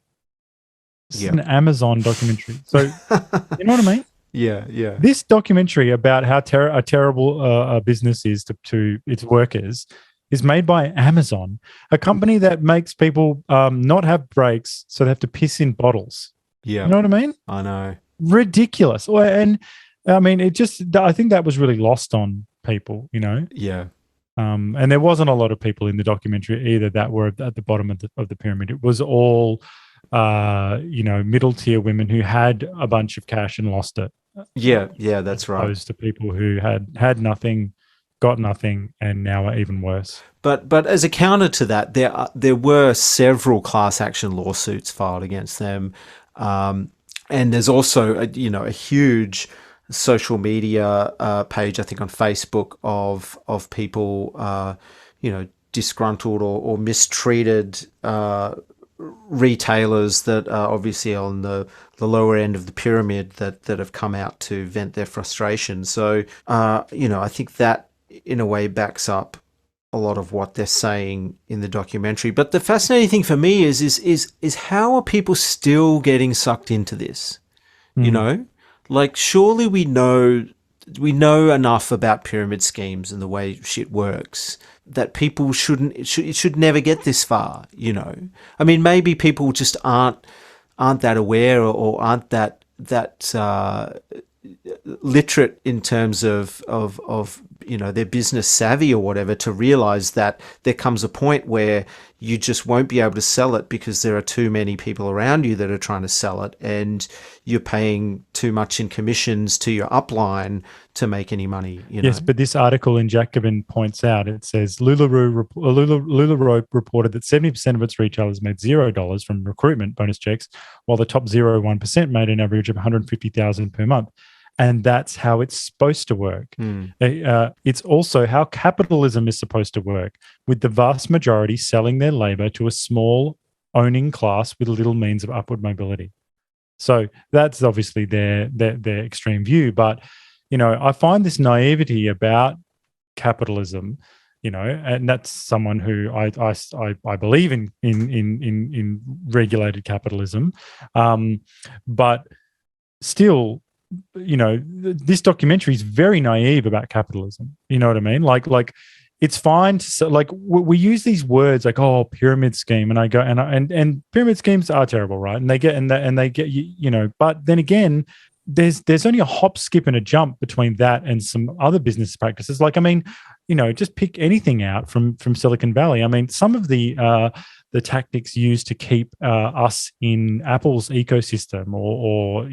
This is an Amazon documentary. So, you know what I mean? Yeah. This documentary about how terrible a business is to its workers is made by Amazon, a company that makes people not have breaks, so they have to piss in bottles. Yeah. You know what I mean? I know. Ridiculous. And I think that was really lost on people, Yeah. And there wasn't a lot of people in the documentary either that were at the bottom of the pyramid. It was all, middle tier women who had a bunch of cash and lost it. Yeah, that's right. Opposed to people who had nothing, got nothing, and now are even worse. But as a counter to that, there were several class action lawsuits filed against them, and there's also a huge social media page, I think, on Facebook of people disgruntled or mistreated retailers that are obviously on the lower end of the pyramid that have come out to vent their frustration. So I think that in a way backs up a lot of what they're saying in the documentary. But the fascinating thing for me is how are people still getting sucked into this? Like, surely we know enough about pyramid schemes and the way shit works that people should never get this far. I mean, maybe people just aren't that aware or aren't that literate in terms of their business savvy or whatever, to realize that there comes a point where you just won't be able to sell it because there are too many people around you that are trying to sell it, and you're paying too much in commissions to your upline to make any money. Yes, but this article in Jacobin points out, it says LulaRoe reported that 70% of its retailers made $0 from recruitment bonus checks, while the top 0.1% made an average of $150,000 per month. and that's how it's supposed to work. It's also how capitalism is supposed to work, with the vast majority selling their labor to a small owning class with little means of upward mobility. So that's obviously their extreme view. But, I find this naivety about capitalism, and that's someone who I believe in regulated capitalism, but still, this documentary is very naive about capitalism. You know what I mean? Like it's fine to we use these words like, oh, pyramid scheme, and I go and pyramid schemes are terrible, right? And they get but then again, there's only a hop, skip, and a jump between that and some other business practices. Like, I mean, just pick anything out from Silicon Valley. I mean, some of the tactics used to keep us in Apple's ecosystem, or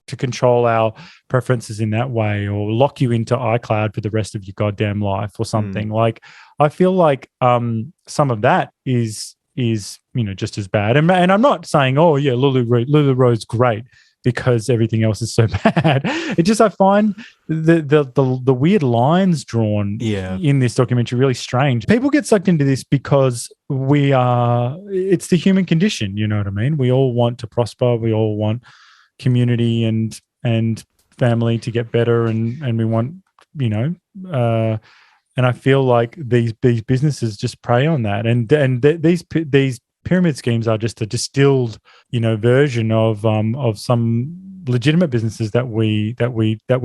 to control our preferences in that way, or lock you into iCloud for the rest of your goddamn life, or something. Like, I feel like some of that is just as bad. And I'm not saying, oh yeah, LulaRo's great because everything else is so bad. It just, I find the weird lines drawn in this documentary really strange. People get sucked into this because it's the human condition, you know what I mean? We all want to prosper. We all want community and family to get better, and we want, and I feel like these businesses just prey on that, and these pyramid schemes are just a distilled, version of some legitimate businesses that we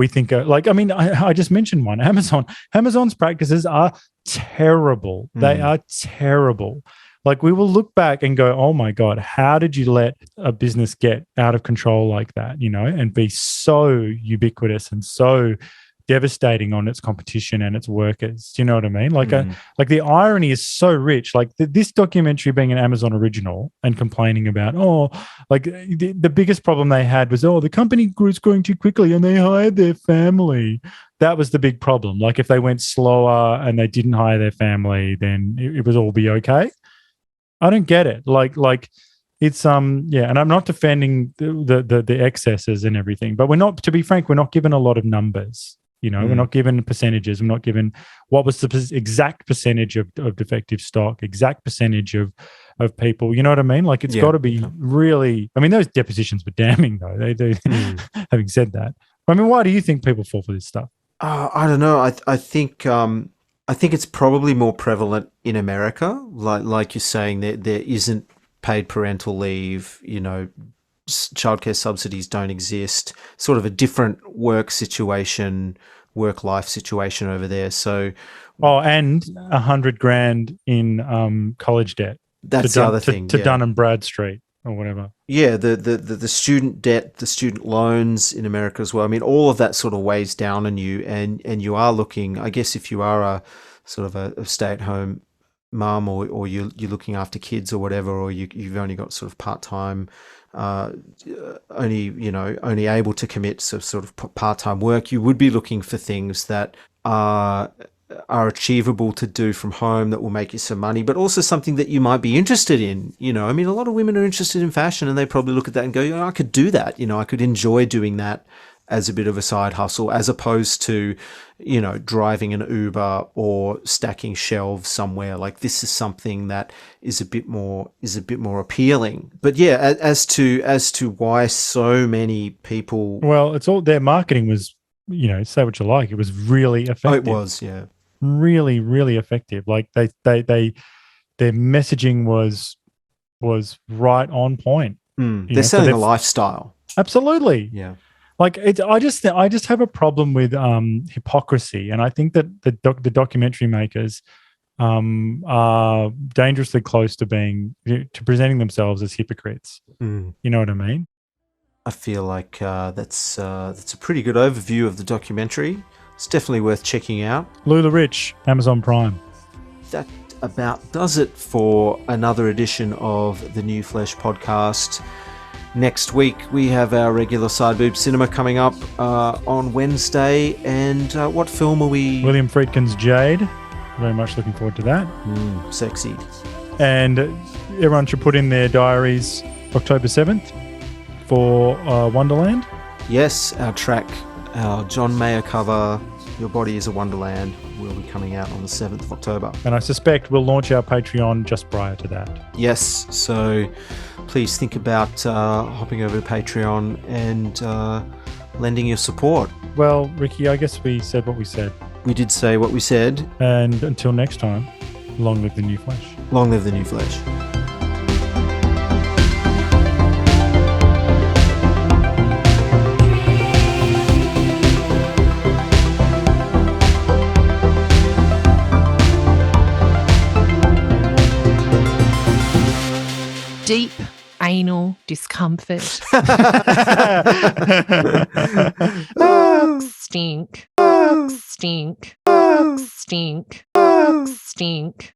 think are like. I mean, I just mentioned one, Amazon. Amazon's practices are terrible. They are terrible. Like, we will look back and go, oh my God, how did you let a business get out of control like that, and be so ubiquitous and so devastating on its competition and its workers? Do you know what I mean? Like, the irony is so rich. Like, this documentary being an Amazon original and complaining about, the biggest problem they had was, the company was growing too quickly and they hired their family. That was the big problem. Like, if they went slower and they didn't hire their family, then it was all be okay. I don't get it. Like it's and I'm not defending the excesses and everything, but to be frank, we're not given a lot of numbers. We're not given percentages. We're not given what was the exact percentage of defective stock, exact percentage of people. You know what I mean? Like, it's got to be really. I mean, those depositions were damning, though. They Having said that, I mean, why do you think people fall for this stuff? I don't know. I think it's probably more prevalent in America. Like you're saying, there isn't paid parental leave. Childcare subsidies don't exist. Sort of a different work-life situation over there. So, and $100,000 in college debt. That's the other thing. To Dun and Bradstreet or whatever. Yeah, the student debt, the student loans in America as well. I mean, all of that sort of weighs down on you, and you are looking. I guess if you are a sort of a stay-at-home mum, or you're looking after kids or whatever, or you've only got sort of part-time. Only able to commit sort of part-time work, you would be looking for things that are achievable to do from home, that will make you some money, but also something that you might be interested in. I mean, a lot of women are interested in fashion, and they probably look at that and go, I could do that. I could enjoy doing that as a bit of a side hustle, as opposed to, driving an Uber or stacking shelves somewhere. Like, this is something that is a bit more appealing. But yeah, as to why so many people. Well, it's all their marketing was, say what you like, it was really effective. Oh, it was, yeah, really, really effective. Like, their messaging was right on point. They're selling a lifestyle. Absolutely, yeah. Like, I just have a problem with hypocrisy, and I think that the documentary makers are dangerously close to presenting themselves as hypocrites. You know what I mean? I feel like that's a pretty good overview of the documentary. It's definitely worth checking out. LulaRich, Amazon Prime. That about does it for another edition of the New Flesh podcast. Next week, we have our regular Side Boob Cinema coming up on Wednesday. And what film are we? William Friedkin's Jade. Very much looking forward to that. Sexy. And everyone should put in their diaries October 7th for Wonderland. Yes, our track, our John Mayer cover, Your Body is a Wonderland, will be coming out on the 7th of October. And I suspect we'll launch our Patreon just prior to that. Yes, so please think about hopping over to Patreon and lending your support. Well, Ricky, I guess we said what we said. We did say what we said. And until next time, long live the new flesh. Long live the new flesh. Deep anal discomfort. Stink. Stink. Stink. Stink. Stink.